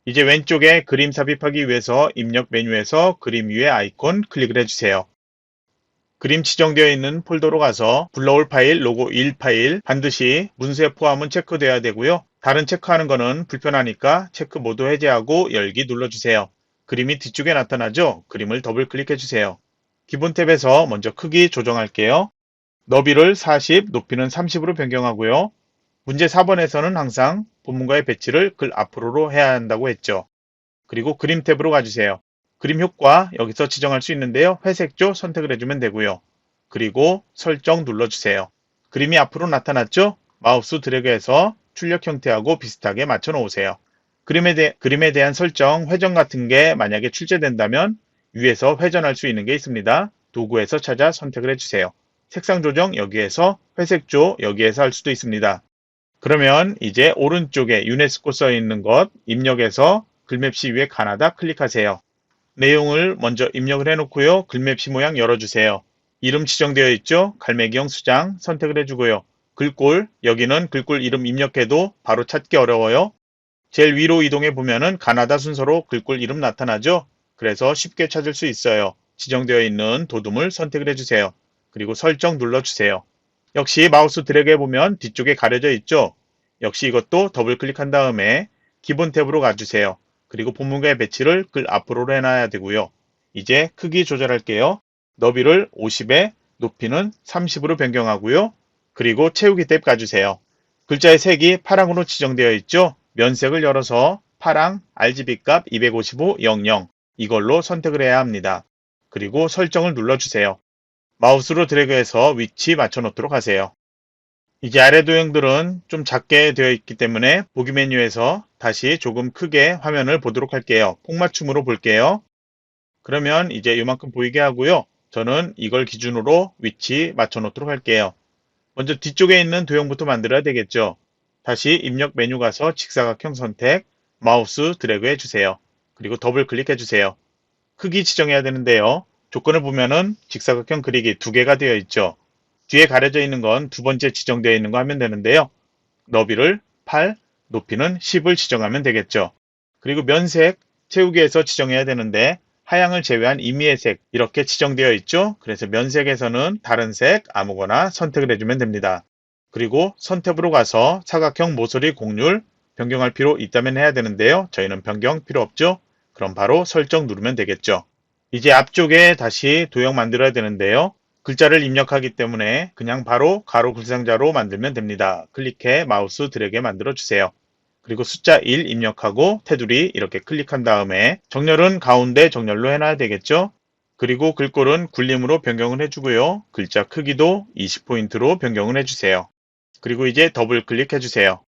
Speaker 1: 이제 왼쪽에 그림 삽입하기 위해서 입력 메뉴에서 그림 위에 아이콘 클릭을 해주세요. 그림 지정되어 있는 폴더로 가서 불러올 파일 로고 1 파일 반드시 문서에 포함은 체크되어야 되고요. 다른 체크하는 거는 불편하니까 체크 모두 해제하고 열기 눌러주세요. 그림이 뒤쪽에 나타나죠? 그림을 더블 클릭해 주세요. 기본 탭에서 먼저 크기 조정할게요. 너비를 40, 높이는 30으로 변경하고요. 문제 4번에서는 항상 본문과의 배치를 글 앞으로로 해야 한다고 했죠. 그리고 그림 탭으로 가주세요. 그림 효과 여기서 지정할 수 있는데요. 회색조 선택을 해주면 되고요. 그리고 설정 눌러주세요. 그림이 앞으로 나타났죠? 마우스 드래그해서 출력 형태하고 비슷하게 맞춰 놓으세요. 그림에 대한 설정, 회전 같은 게 만약에 출제된다면 위에서 회전할 수 있는 게 있습니다. 도구에서 찾아 선택을 해주세요. 색상 조정 여기에서 회색조 여기에서 할 수도 있습니다. 그러면 이제 오른쪽에 유네스코 써 있는 것 입력해서 글맵시 위에 가나다 클릭하세요. 내용을 먼저 입력을 해놓고요. 글맵시 모양 열어주세요. 이름 지정되어 있죠? 갈매기형 수장 선택을 해주고요. 글꼴, 여기는 글꼴 이름 입력해도 바로 찾기 어려워요. 제일 위로 이동해 보면은 가나다 순서로 글꼴 이름 나타나죠? 그래서 쉽게 찾을 수 있어요. 지정되어 있는 도둠을 선택을 해주세요. 그리고 설정 눌러주세요. 역시 마우스 드래그 해보면 뒤쪽에 가려져 있죠? 역시 이것도 더블 클릭한 다음에 기본 탭으로 가주세요. 그리고 본문과의 배치를 글 앞으로 해놔야 되고요. 이제 크기 조절할게요. 너비를 50에 높이는 30으로 변경하고요. 그리고 채우기 탭 가주세요. 글자의 색이 파랑으로 지정되어 있죠? 면색을 열어서 파랑 RGB 값 25500 이걸로 선택을 해야 합니다. 그리고 설정을 눌러주세요. 마우스로 드래그해서 위치 맞춰 놓도록 하세요. 이제 아래 도형들은 좀 작게 되어 있기 때문에 보기 메뉴에서 다시 조금 크게 화면을 보도록 할게요. 폭맞춤으로 볼게요. 그러면 이제 이만큼 보이게 하고요. 저는 이걸 기준으로 위치 맞춰 놓도록 할게요. 먼저 뒤쪽에 있는 도형부터 만들어야 되겠죠. 다시 입력 메뉴 가서 직사각형 선택, 마우스 드래그 해주세요. 그리고 더블 클릭해 주세요. 크기 지정해야 되는데요. 조건을 보면은 직사각형 그리기 2개가 되어 있죠. 뒤에 가려져 있는 건 두 번째 지정되어 있는 거 하면 되는데요. 너비를 8, 높이는 10을 지정하면 되겠죠. 그리고 면색, 채우기에서 지정해야 되는데 하향을 제외한 임의의 색 이렇게 지정되어 있죠. 그래서 면색에서는 다른 색 아무거나 선택을 해주면 됩니다. 그리고 선택으로 가서 사각형 모서리 곡률 변경할 필요 있다면 해야 되는데요. 저희는 변경 필요 없죠. 그럼 바로 설정 누르면 되겠죠. 이제 앞쪽에 다시 도형 만들어야 되는데요. 글자를 입력하기 때문에 그냥 바로 가로 글상자로 만들면 됩니다. 클릭해 마우스 드래그 만들어 주세요. 그리고 숫자 1 입력하고 테두리 이렇게 클릭한 다음에 정렬은 가운데 정렬로 해놔야 되겠죠. 그리고 글꼴은 굴림으로 변경을 해주고요. 글자 크기도 20포인트로 변경을 해주세요. 그리고 이제 더블 클릭해 주세요.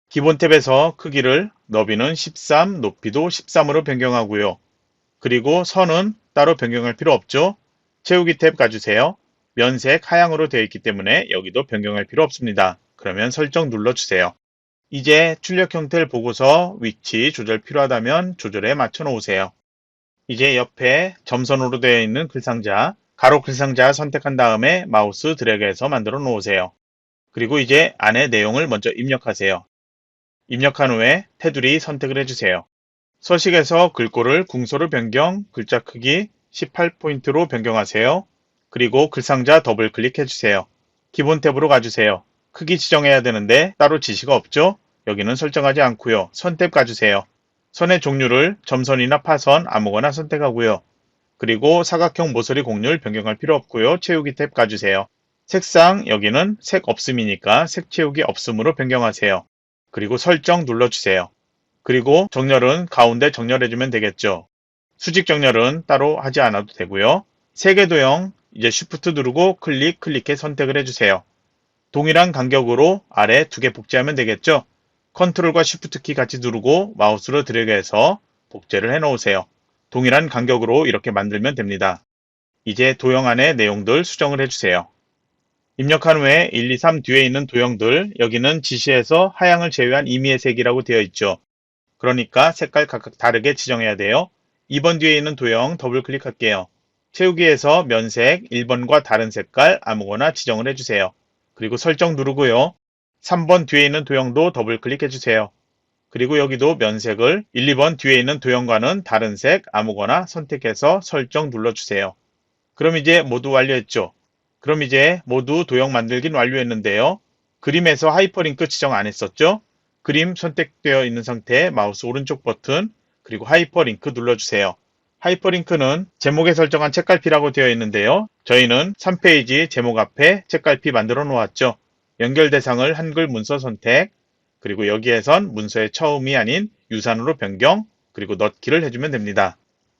Speaker 1: 기본 탭에서 크기를 너비는 13, 높이도 13으로 변경하고요. 그리고 선은 따로 변경할 필요 없죠. 채우기 탭 가주세요. 면색 하향으로 되어 있기 때문에 여기도 변경할 필요 없습니다. 그러면 설정 눌러주세요. 이제 출력 형태를 보고서 위치 조절 필요하다면 조절에 맞춰 놓으세요. 이제 옆에 점선으로 되어 있는 글상자, 가로 글상자 선택한 다음에 마우스 드래그해서 만들어 놓으세요. 그리고 이제 안에 내용을 먼저 입력하세요. 입력한 후에 테두리 선택을 해주세요. 서식에서 글꼴을 궁서로 변경, 글자 크기 18포인트로 변경하세요. 그리고 글상자 더블 클릭해주세요. 기본 탭으로 가주세요. 크기 지정해야 되는데 따로 지시가 없죠? 여기는 설정하지 않고요. 선 탭 가주세요. 선의 종류를 점선이나 파선 아무거나 선택하고요. 그리고 사각형 모서리 곡률 변경할 필요 없고요. 채우기 탭 가주세요. 색상 여기는 색 없음이니까 색 채우기 없음으로 변경하세요. 그리고 설정 눌러주세요. 그리고 정렬은 가운데 정렬해주면 되겠죠. 수직 정렬은 따로 하지 않아도 되고요. 3개 도형 이제 Shift 누르고 클릭해 선택을 해주세요. 동일한 간격으로 아래 2개 복제하면 되겠죠. 컨트롤과 Shift 키 같이 누르고 마우스로 드래그해서 복제를 해 놓으세요. 동일한 간격으로 이렇게 만들면 됩니다. 이제 도형 안에 내용들 수정을 해주세요. 입력한 후에 1, 2, 3 뒤에 있는 도형들 여기는 지시에서 하향을 제외한 임의의 색이라고 되어 있죠. 그러니까 색깔 각각 다르게 지정해야 돼요. 2번 뒤에 있는 도형 더블 클릭할게요. 채우기에서 면색 1번과 다른 색깔 아무거나 지정을 해주세요. 그리고 설정 누르고요. 3번 뒤에 있는 도형도 더블 클릭해주세요. 그리고 여기도 면색을 1, 2번 뒤에 있는 도형과는 다른 색 아무거나 선택해서 설정 눌러주세요. 그럼 이제 모두 완료했죠. 그럼 이제 모두 도형 만들긴 완료했는데요. 그림에서 하이퍼링크 지정 안 했었죠? 그림 선택되어 있는 상태에 마우스 오른쪽 버튼 그리고 하이퍼링크 눌러주세요. 하이퍼링크는 제목에 설정한 책갈피라고 되어 있는데요. 저희는 3페이지 제목 앞에 책갈피 만들어 놓았죠. 연결 대상을 한글 문서 선택, 그리고 여기에선 문서의 처음이 아닌 유산으로 변경, 그리고 넣기를 해주면 됩니다.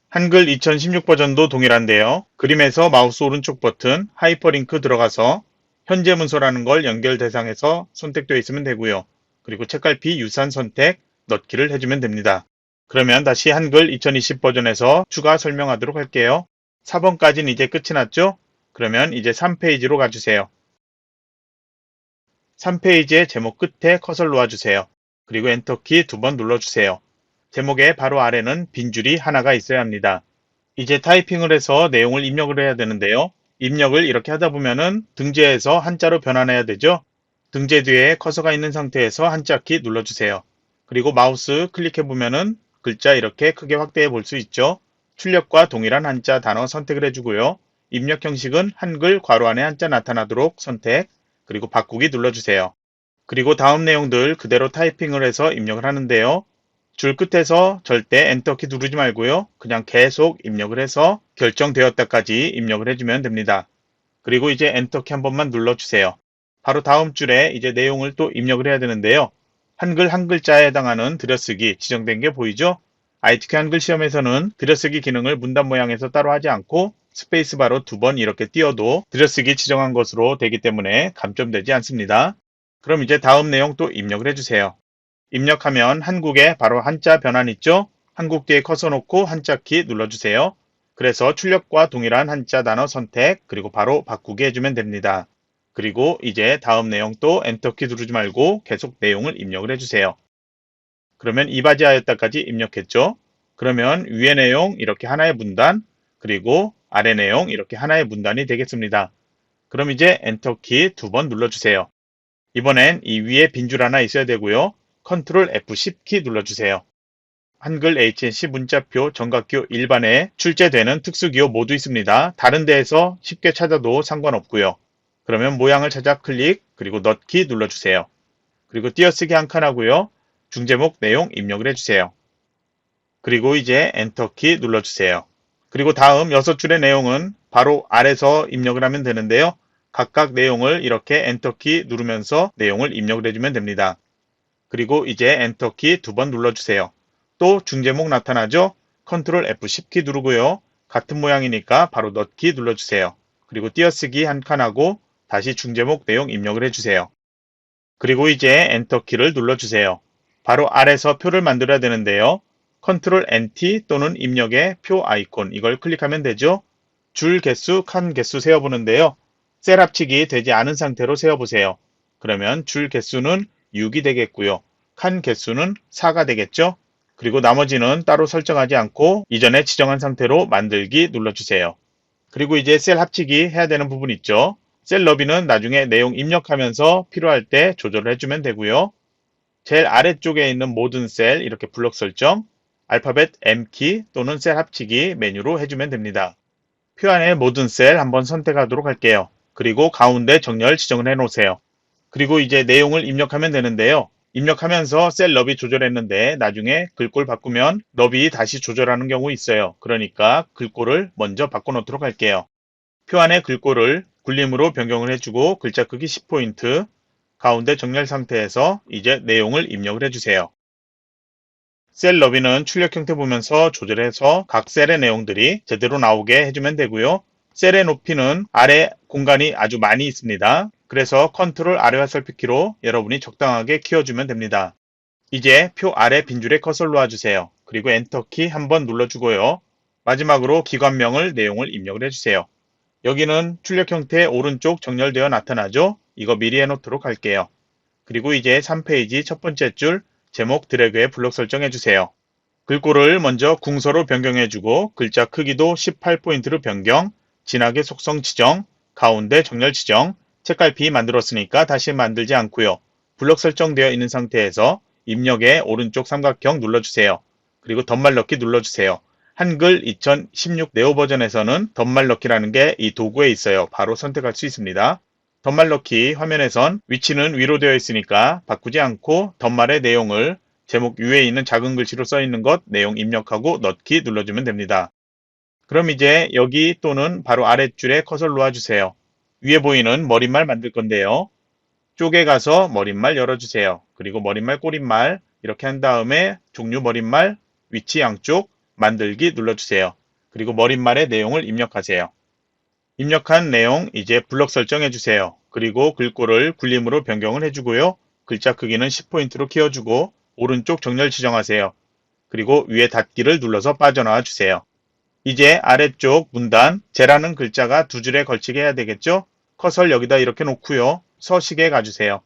Speaker 1: 한글 2016 버전도 동일한데요. 그림에서 마우스 오른쪽 버튼 하이퍼링크 들어가서 현재 문서라는 걸 연결 대상에서 선택되어 있으면 되고요. 그리고 책갈피 유산 선택, 넣기를 해주면 됩니다. 그러면 다시 한글 2020 버전에서 추가 설명하도록 할게요. 4번까지는 이제 끝이 났죠? 그러면 이제 3페이지로 가주세요. 3페이지의 제목 끝에 커서를 놓아주세요. 그리고 엔터키 2번 눌러주세요. 제목의 바로 아래는 빈줄이 하나가 있어야 합니다. 이제 타이핑을 해서 내용을 입력을 해야 되는데요. 입력을 이렇게 하다 보면은 등재에서 한자로 변환해야 되죠. 등재 뒤에 커서가 있는 상태에서 한자키 눌러주세요. 그리고 마우스 클릭해 보면은 글자 이렇게 크게 확대해 볼 수 있죠. 출력과 동일한 한자 단어 선택을 해주고요. 입력 형식은 한글 괄호 안에 한자 나타나도록 선택, 그리고 바꾸기 눌러주세요. 그리고 다음 내용들 그대로 타이핑을 해서 입력을 하는데요. 줄 끝에서 절대 엔터키 누르지 말고요. 그냥 계속 입력을 해서 결정되었다까지 입력을 해주면 됩니다. 그리고 이제 엔터키 한 번만 눌러주세요. 바로 다음 줄에 이제 내용을 또 입력을 해야 되는데요. 한글 한 글자에 해당하는 들여쓰기 지정된 게 보이죠? ITK 한글 시험에서는 들여쓰기 기능을 문단 모양에서 따로 하지 않고 스페이스바로 2번 이렇게 띄워도 들여쓰기 지정한 것으로 되기 때문에 감점되지 않습니다. 그럼 이제 다음 내용 또 입력을 해주세요. 입력하면 한국에 바로 한자 변환 있죠? 한국 뒤에 커서 놓고 한자키 눌러주세요. 그래서 출력과 동일한 한자 단어 선택, 그리고 바로 바꾸기 해주면 됩니다. 그리고 이제 다음 내용 또 엔터키 누르지 말고 계속 내용을 입력을 해주세요. 그러면 이바지하였다까지 입력했죠? 그러면 위의 내용 이렇게 하나의 문단, 그리고 아래 내용 이렇게 하나의 문단이 되겠습니다. 그럼 이제 엔터키 2번 눌러주세요. 이번엔 이 위에 빈줄 하나 있어야 되고요. 컨트롤 F10키 눌러주세요. 한글 HNC 문자표 정각기호 일반에 출제되는 특수기호 모두 있습니다. 다른 데에서 쉽게 찾아도 상관없고요. 그러면 모양을 찾아 클릭, 그리고 넣기 눌러주세요. 그리고 띄어쓰기 한 칸 하고요. 중제목 내용 입력을 해주세요. 그리고 이제 엔터키 눌러주세요. 그리고 다음 6줄의 내용은 바로 아래서 입력을 하면 되는데요. 각각 내용을 이렇게 엔터키 누르면서 내용을 입력을 해주면 됩니다. 그리고 이제 엔터키 2번 눌러주세요. 또 중제목 나타나죠? 컨트롤 F10키 누르고요. 같은 모양이니까 바로 넣기 눌러주세요. 그리고 띄어쓰기 한 칸 하고 다시 중제목 내용 입력을 해주세요. 그리고 이제 엔터키를 눌러주세요. 바로 아래서 표를 만들어야 되는데요. 컨트롤 NT 또는 입력의 표 아이콘 이걸 클릭하면 되죠. 줄 개수, 칸 개수 세어보는데요. 셀 합치기 되지 않은 상태로 세어보세요. 그러면 줄 개수는 6이 되겠고요. 칸 개수는 4가 되겠죠. 그리고 나머지는 따로 설정하지 않고 이전에 지정한 상태로 만들기 눌러주세요. 그리고 이제 셀 합치기 해야 되는 부분 있죠. 셀 너비는 나중에 내용 입력하면서 필요할 때 조절을 해주면 되고요. 제일 아래쪽에 있는 모든 셀 이렇게 블록 설정, 알파벳 M키 또는 셀 합치기 메뉴로 해주면 됩니다. 표 안에 모든 셀 한번 선택하도록 할게요. 그리고 가운데 정렬 지정을 해놓으세요. 그리고 이제 내용을 입력하면 되는데요. 입력하면서 셀 너비 조절했는데 나중에 글꼴 바꾸면 너비 다시 조절하는 경우 있어요. 그러니까 글꼴을 먼저 바꿔놓도록 할게요. 표 안에 글꼴을 굴림으로 변경을 해주고 글자 크기 10포인트, 가운데 정렬 상태에서 이제 내용을 입력을 해주세요. 셀 너비는 출력 형태 보면서 조절해서 각 셀의 내용들이 제대로 나오게 해주면 되고요. 셀의 높이는 아래 공간이 아주 많이 있습니다. 그래서 컨트롤 아래 화살표키로 여러분이 적당하게 키워주면 됩니다. 이제 표 아래 빈줄에 커서를 놓아주세요. 그리고 엔터키 한번 눌러주고요. 마지막으로 기관명을 내용을 입력을 해주세요. 여기는 출력 형태 오른쪽 정렬되어 나타나죠? 이거 미리 해놓도록 할게요. 그리고 이제 3페이지 첫 번째 줄 제목 드래그에 블록 설정해주세요. 글꼴을 먼저 궁서로 변경해주고 글자 크기도 18포인트로 변경, 진하게 속성 지정, 가운데 정렬 지정, 책갈피 만들었으니까 다시 만들지 않고요. 블록 설정되어 있는 상태에서 입력의 오른쪽 삼각형 눌러주세요. 그리고 덧말 넣기 눌러주세요. 한글 2016 네오 버전에서는 덧말 넣기라는 게 이 도구에 있어요. 바로 선택할 수 있습니다. 덧말 넣기 화면에선 위치는 위로 되어 있으니까 바꾸지 않고 덧말의 내용을 제목 위에 있는 작은 글씨로 써 있는 것 내용 입력하고 넣기 눌러주면 됩니다. 그럼 이제 여기 또는 바로 아랫줄에 커서를 놓아주세요. 위에 보이는 머릿말 만들 건데요. 쪽에 가서 머릿말 열어주세요. 그리고 머릿말, 꼬릿말 이렇게 한 다음에 종류 머릿말, 위치 양쪽 만들기 눌러주세요. 그리고 머릿말의 내용을 입력하세요. 입력한 내용 이제 블럭 설정해 주세요. 그리고 글꼴을 굴림으로 변경을 해주고요. 글자 크기는 10포인트로 키워주고 오른쪽 정렬 지정하세요. 그리고 위에 닫기를 눌러서 빠져나와 주세요. 이제 아래쪽 문단 제라는 글자가 두 줄에 걸치게 해야 되겠죠? 커서를 여기다 이렇게 놓고요. 서식에 가주세요.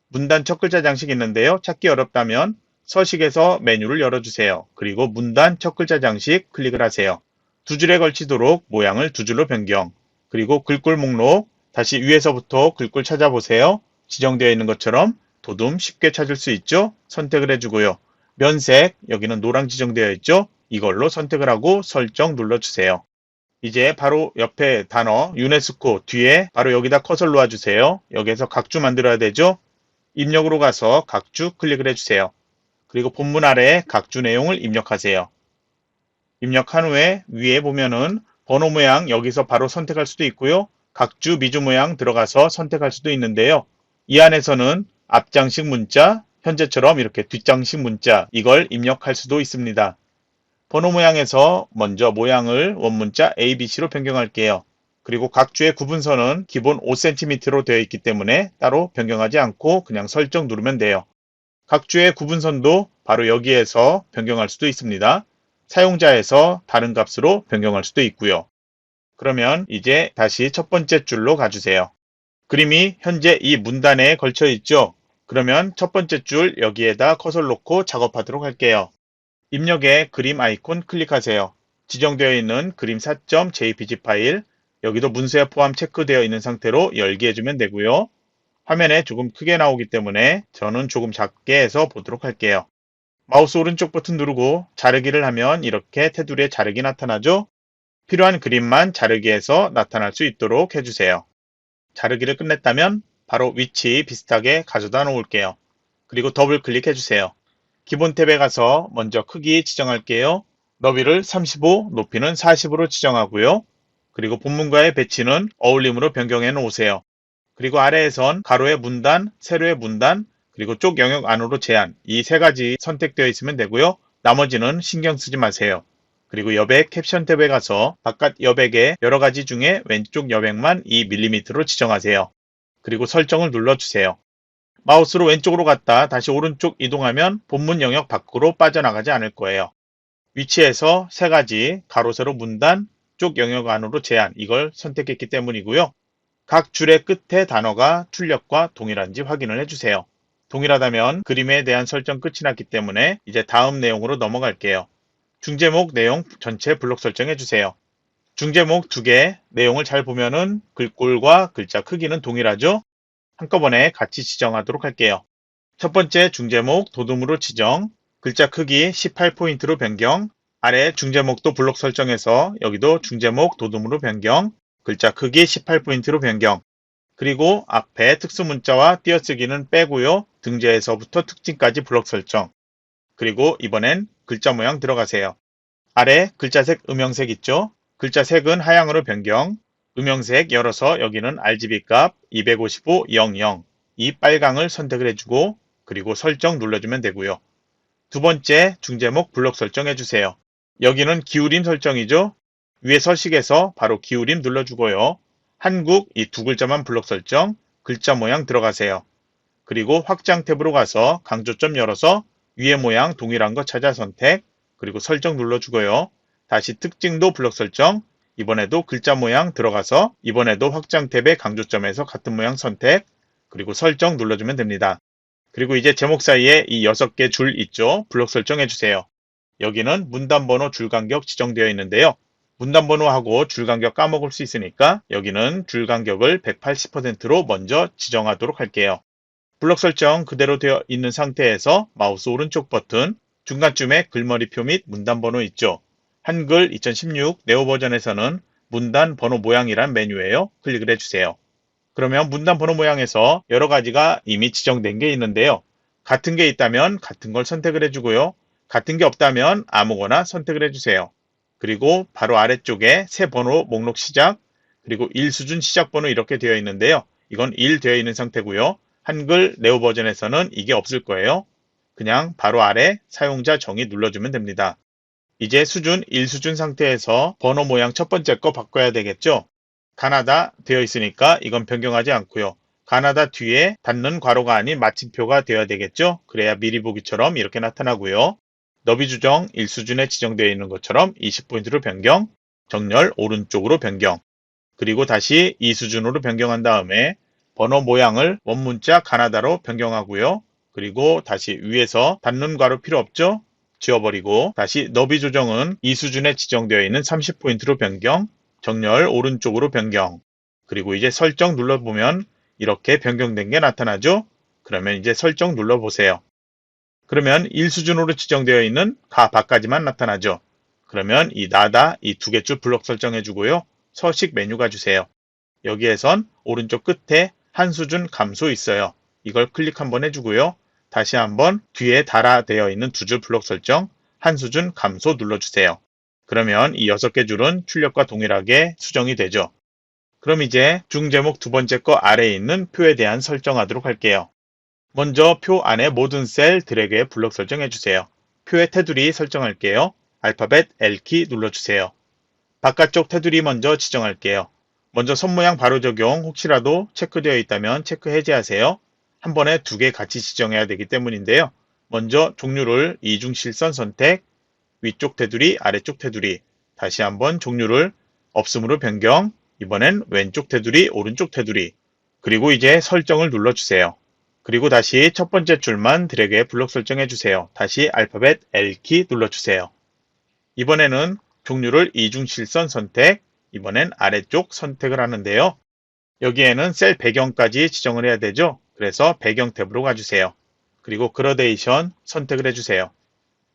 Speaker 1: 문단 첫 글자 장식 있는데요. 찾기 어렵다면 서식에서 메뉴를 열어주세요. 그리고 문단 첫 글자 장식 클릭을 하세요. 두 줄에 걸치도록 모양을 두 줄로 변경. 그리고 글꼴 목록 다시 위에서부터 글꼴 찾아보세요. 지정되어 있는 것처럼 도둠 쉽게 찾을 수 있죠? 선택을 해주고요. 면색 여기는 노랑 지정되어 있죠? 이걸로 선택을 하고 설정 눌러주세요. 이제 바로 옆에 단어 유네스코 뒤에 바로 여기다 커서를 놓아주세요. 여기에서 각주 만들어야 되죠? 입력으로 가서 각주 클릭을 해주세요. 그리고 본문 아래에 각주 내용을 입력하세요. 입력한 후에 위에 보면은 번호 모양 여기서 바로 선택할 수도 있고요. 각주 미주 모양 들어가서 선택할 수도 있는데요. 이 안에서는 앞장식 문자, 현재처럼 이렇게 뒷장식 문자 이걸 입력할 수도 있습니다. 번호 모양에서 먼저 모양을 원문자 ABC로 변경할게요. 그리고 각주의 구분선은 기본 5cm로 되어 있기 때문에 따로 변경하지 않고 그냥 설정 누르면 돼요. 각주의 구분선도 바로 여기에서 변경할 수도 있습니다. 사용자에서 다른 값으로 변경할 수도 있고요. 그러면 이제 다시 첫 번째 줄로 가주세요. 그림이 현재 이 문단에 걸쳐 있죠? 그러면 첫 번째 줄 여기에다 커서를 놓고 작업하도록 할게요. 입력에 그림 아이콘 클릭하세요. 지정되어 있는 그림 4.jpg 파일, 여기도 문서에 포함 체크되어 있는 상태로 열기 해주면 되고요. 화면에 조금 크게 나오기 때문에 저는 조금 작게 해서 보도록 할게요. 마우스 오른쪽 버튼 누르고 자르기를 하면 이렇게 테두리에 자르기 나타나죠? 필요한 그림만 자르기해서 나타날 수 있도록 해주세요. 자르기를 끝냈다면 바로 위치 비슷하게 가져다 놓을게요. 그리고 더블 클릭해주세요. 기본 탭에 가서 먼저 크기 지정할게요. 너비를 35, 높이는 40으로 지정하고요. 그리고 본문과의 배치는 어울림으로 변경해 놓으세요. 그리고 아래에선 가로의 문단, 세로의 문단, 그리고 쪽 영역 안으로 제한 이 세 가지 선택되어 있으면 되고요. 나머지는 신경 쓰지 마세요. 그리고 여백 캡션 탭에 가서 바깥 여백의 여러 가지 중에 왼쪽 여백만 2mm로 지정하세요. 그리고 설정을 눌러주세요. 마우스로 왼쪽으로 갔다 다시 오른쪽 이동하면 본문 영역 밖으로 빠져나가지 않을 거예요. 위치에서 세 가지 가로, 세로, 문단, 쪽 영역 안으로 제한 이걸 선택했기 때문이고요. 각 줄의 끝에 단어가 출력과 동일한지 확인을 해주세요. 동일하다면 그림에 대한 설정 끝이 났기 때문에 이제 다음 내용으로 넘어갈게요. 중제목 내용 전체 블록 설정해주세요. 중제목 2개 내용을 잘 보면은 글꼴과 글자 크기는 동일하죠? 한꺼번에 같이 지정하도록 할게요. 첫 번째 중제목 도둠으로 지정, 글자 크기 18포인트로 변경, 아래 중제목도 블록 설정해서 여기도 중제목 도둠으로 변경, 글자 크기 18포인트로 변경, 그리고 앞에 특수문자와 띄어쓰기는 빼고요. 등재에서부터 특징까지 블록 설정, 그리고 이번엔 글자 모양 들어가세요. 아래 글자색 음영색 있죠? 글자색은 하향으로 변경, 음영색 열어서 여기는 RGB 값 255, 00 이 빨강을 선택을 해주고 그리고 설정 눌러주면 되고요. 두 번째 중제목 블록 설정해주세요. 여기는 기울임 설정이죠. 위에 서식에서 바로 기울임 눌러주고요. 한국 이 두 글자만 블록 설정, 글자 모양 들어가세요. 그리고 확장 탭으로 가서 강조점 열어서 위에 모양 동일한 거 찾아 선택, 그리고 설정 눌러주고요. 다시 특징도 블록 설정, 이번에도 글자 모양 들어가서 이번에도 확장 탭의 강조점에서 같은 모양 선택, 그리고 설정 눌러주면 됩니다. 그리고 이제 제목 사이에 이 6개 줄 있죠? 블록 설정해주세요. 여기는 문단번호 줄간격 지정되어 있는데요. 문단번호하고 줄간격 까먹을 수 있으니까 여기는 줄간격을 180%로 먼저 지정하도록 할게요. 블록 설정 그대로 되어 있는 상태에서 마우스 오른쪽 버튼 중간쯤에 글머리표 및 문단번호 있죠. 한글 2016 네오 버전에서는 문단 번호 모양이란 메뉴예요. 클릭을 해주세요. 그러면 문단 번호 모양에서 여러 가지가 이미 지정된 게 있는데요. 같은 게 있다면 같은 걸 선택을 해주고요. 같은 게 없다면 아무거나 선택을 해주세요. 그리고 바로 아래쪽에 새 번호 목록 시작, 그리고 1수준 시작 번호 이렇게 되어 있는데요. 이건 1 되어 있는 상태고요. 한글 네오 버전에서는 이게 없을 거예요. 그냥 바로 아래 사용자 정의 눌러주면 됩니다. 이제 수준 1수준 상태에서 번호 모양 첫 번째 거 바꿔야 되겠죠? 가나다 되어 있으니까 이건 변경하지 않고요. 가나다 뒤에 닫는 괄호가 아닌 마침표가 되어야 되겠죠? 그래야 미리 보기처럼 이렇게 나타나고요. 너비 주정 1수준에 지정되어 있는 것처럼 20포인트로 변경, 정렬 오른쪽으로 변경, 그리고 다시 2수준으로 변경한 다음에 번호 모양을 원문자 가나다로 변경하고요. 그리고 다시 위에서 닫는 괄호 필요 없죠? 지워버리고 다시 너비 조정은 2수준에 지정되어 있는 30포인트로 변경, 정렬 오른쪽으로 변경, 그리고 이제 설정 눌러보면 이렇게 변경된 게 나타나죠? 그러면 이제 설정 눌러보세요. 그러면 1수준으로 지정되어 있는 가, 바까지만 나타나죠? 그러면 이 나다, 이 두 개 줄 블록 설정해 주고요. 서식 메뉴 가주세요. 여기에선 오른쪽 끝에 한 수준 감소 있어요. 이걸 클릭 한번 해주고요. 다시 한번 뒤에 달아되어 있는 두 줄 블록 설정, 한 수준 감소 눌러주세요. 그러면 이 6개 줄은 출력과 동일하게 수정이 되죠. 그럼 이제 중제목 두 번째 거 아래에 있는 표에 대한 설정하도록 할게요. 먼저 표 안에 모든 셀 드래그에 블록 설정해 주세요. 표의 테두리 설정할게요. 알파벳 L키 눌러주세요. 바깥쪽 테두리 먼저 지정할게요. 먼저 선 모양 바로 적용 혹시라도 체크되어 있다면 체크 해제하세요. 한 번에 두 개 같이 지정해야 되기 때문인데요. 먼저 종류를 이중실선 선택, 위쪽 테두리, 아래쪽 테두리, 다시 한번 종류를 없음으로 변경, 이번엔 왼쪽 테두리, 오른쪽 테두리, 그리고 이제 설정을 눌러주세요. 그리고 다시 첫 번째 줄만 드래그해 블록 설정해주세요. 다시 알파벳 L키 눌러주세요. 이번에는 종류를 이중실선 선택, 이번엔 아래쪽 선택을 하는데요. 여기에는 셀 배경까지 지정을 해야 되죠. 그래서 배경 탭으로 가주세요. 그리고 그라데이션 선택을 해주세요.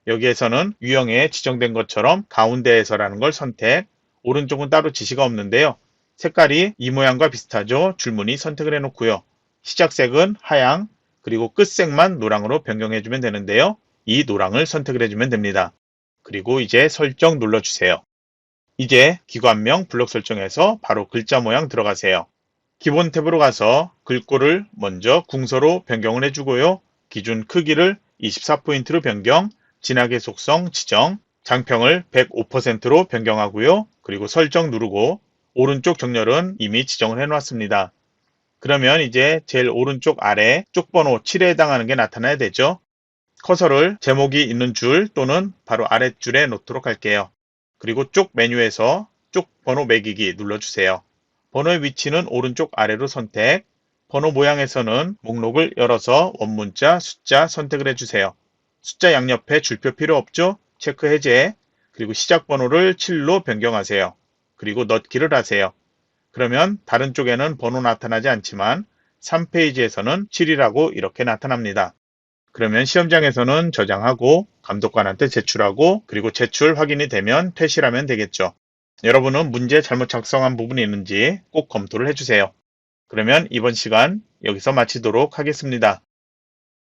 Speaker 1: 여기에서는 유형에 지정된 것처럼 가운데에서라는 걸 선택, 오른쪽은 따로 지시가 없는데요. 색깔이 이 모양과 비슷하죠. 줄무늬 선택을 해놓고요. 시작색은 하양, 그리고 끝색만 노랑으로 변경해주면 되는데요. 이 노랑을 선택을 해주면 됩니다. 그리고 이제 설정 눌러주세요. 이제 기관명 블록 설정해서 바로 글자 모양 들어가세요. 기본 탭으로 가서 글꼴을 먼저 궁서로 변경을 해주고요. 기준 크기를 24포인트로 변경, 진하게 속성 지정, 장평을 105%로 변경하고요. 그리고 설정 누르고 오른쪽 정렬은 이미 지정을 해놨습니다. 그러면 이제 제일 오른쪽 아래 쪽 번호 7에 해당하는 게 나타나야 되죠. 커서를 제목이 있는 줄 또는 바로 아랫줄에 놓도록 할게요. 그리고 쪽 메뉴에서 쪽 번호 매기기 눌러주세요. 번호의 위치는 오른쪽 아래로 선택, 번호 모양에서는 목록을 열어서 원문자, 숫자 선택을 해주세요. 숫자 양옆에 줄표 필요 없죠? 체크 해제, 그리고 시작 번호를 7로 변경하세요. 그리고 넣기를 하세요. 그러면 다른 쪽에는 번호 나타나지 않지만 3페이지에서는 7이라고 이렇게 나타납니다. 그러면 시험장에서는 저장하고 감독관한테 제출하고 그리고 제출 확인이 되면 퇴실하면 되겠죠. 여러분은 문제 잘못 작성한 부분이 있는지 꼭 검토를 해주세요. 그러면 이번 시간 여기서 마치도록 하겠습니다.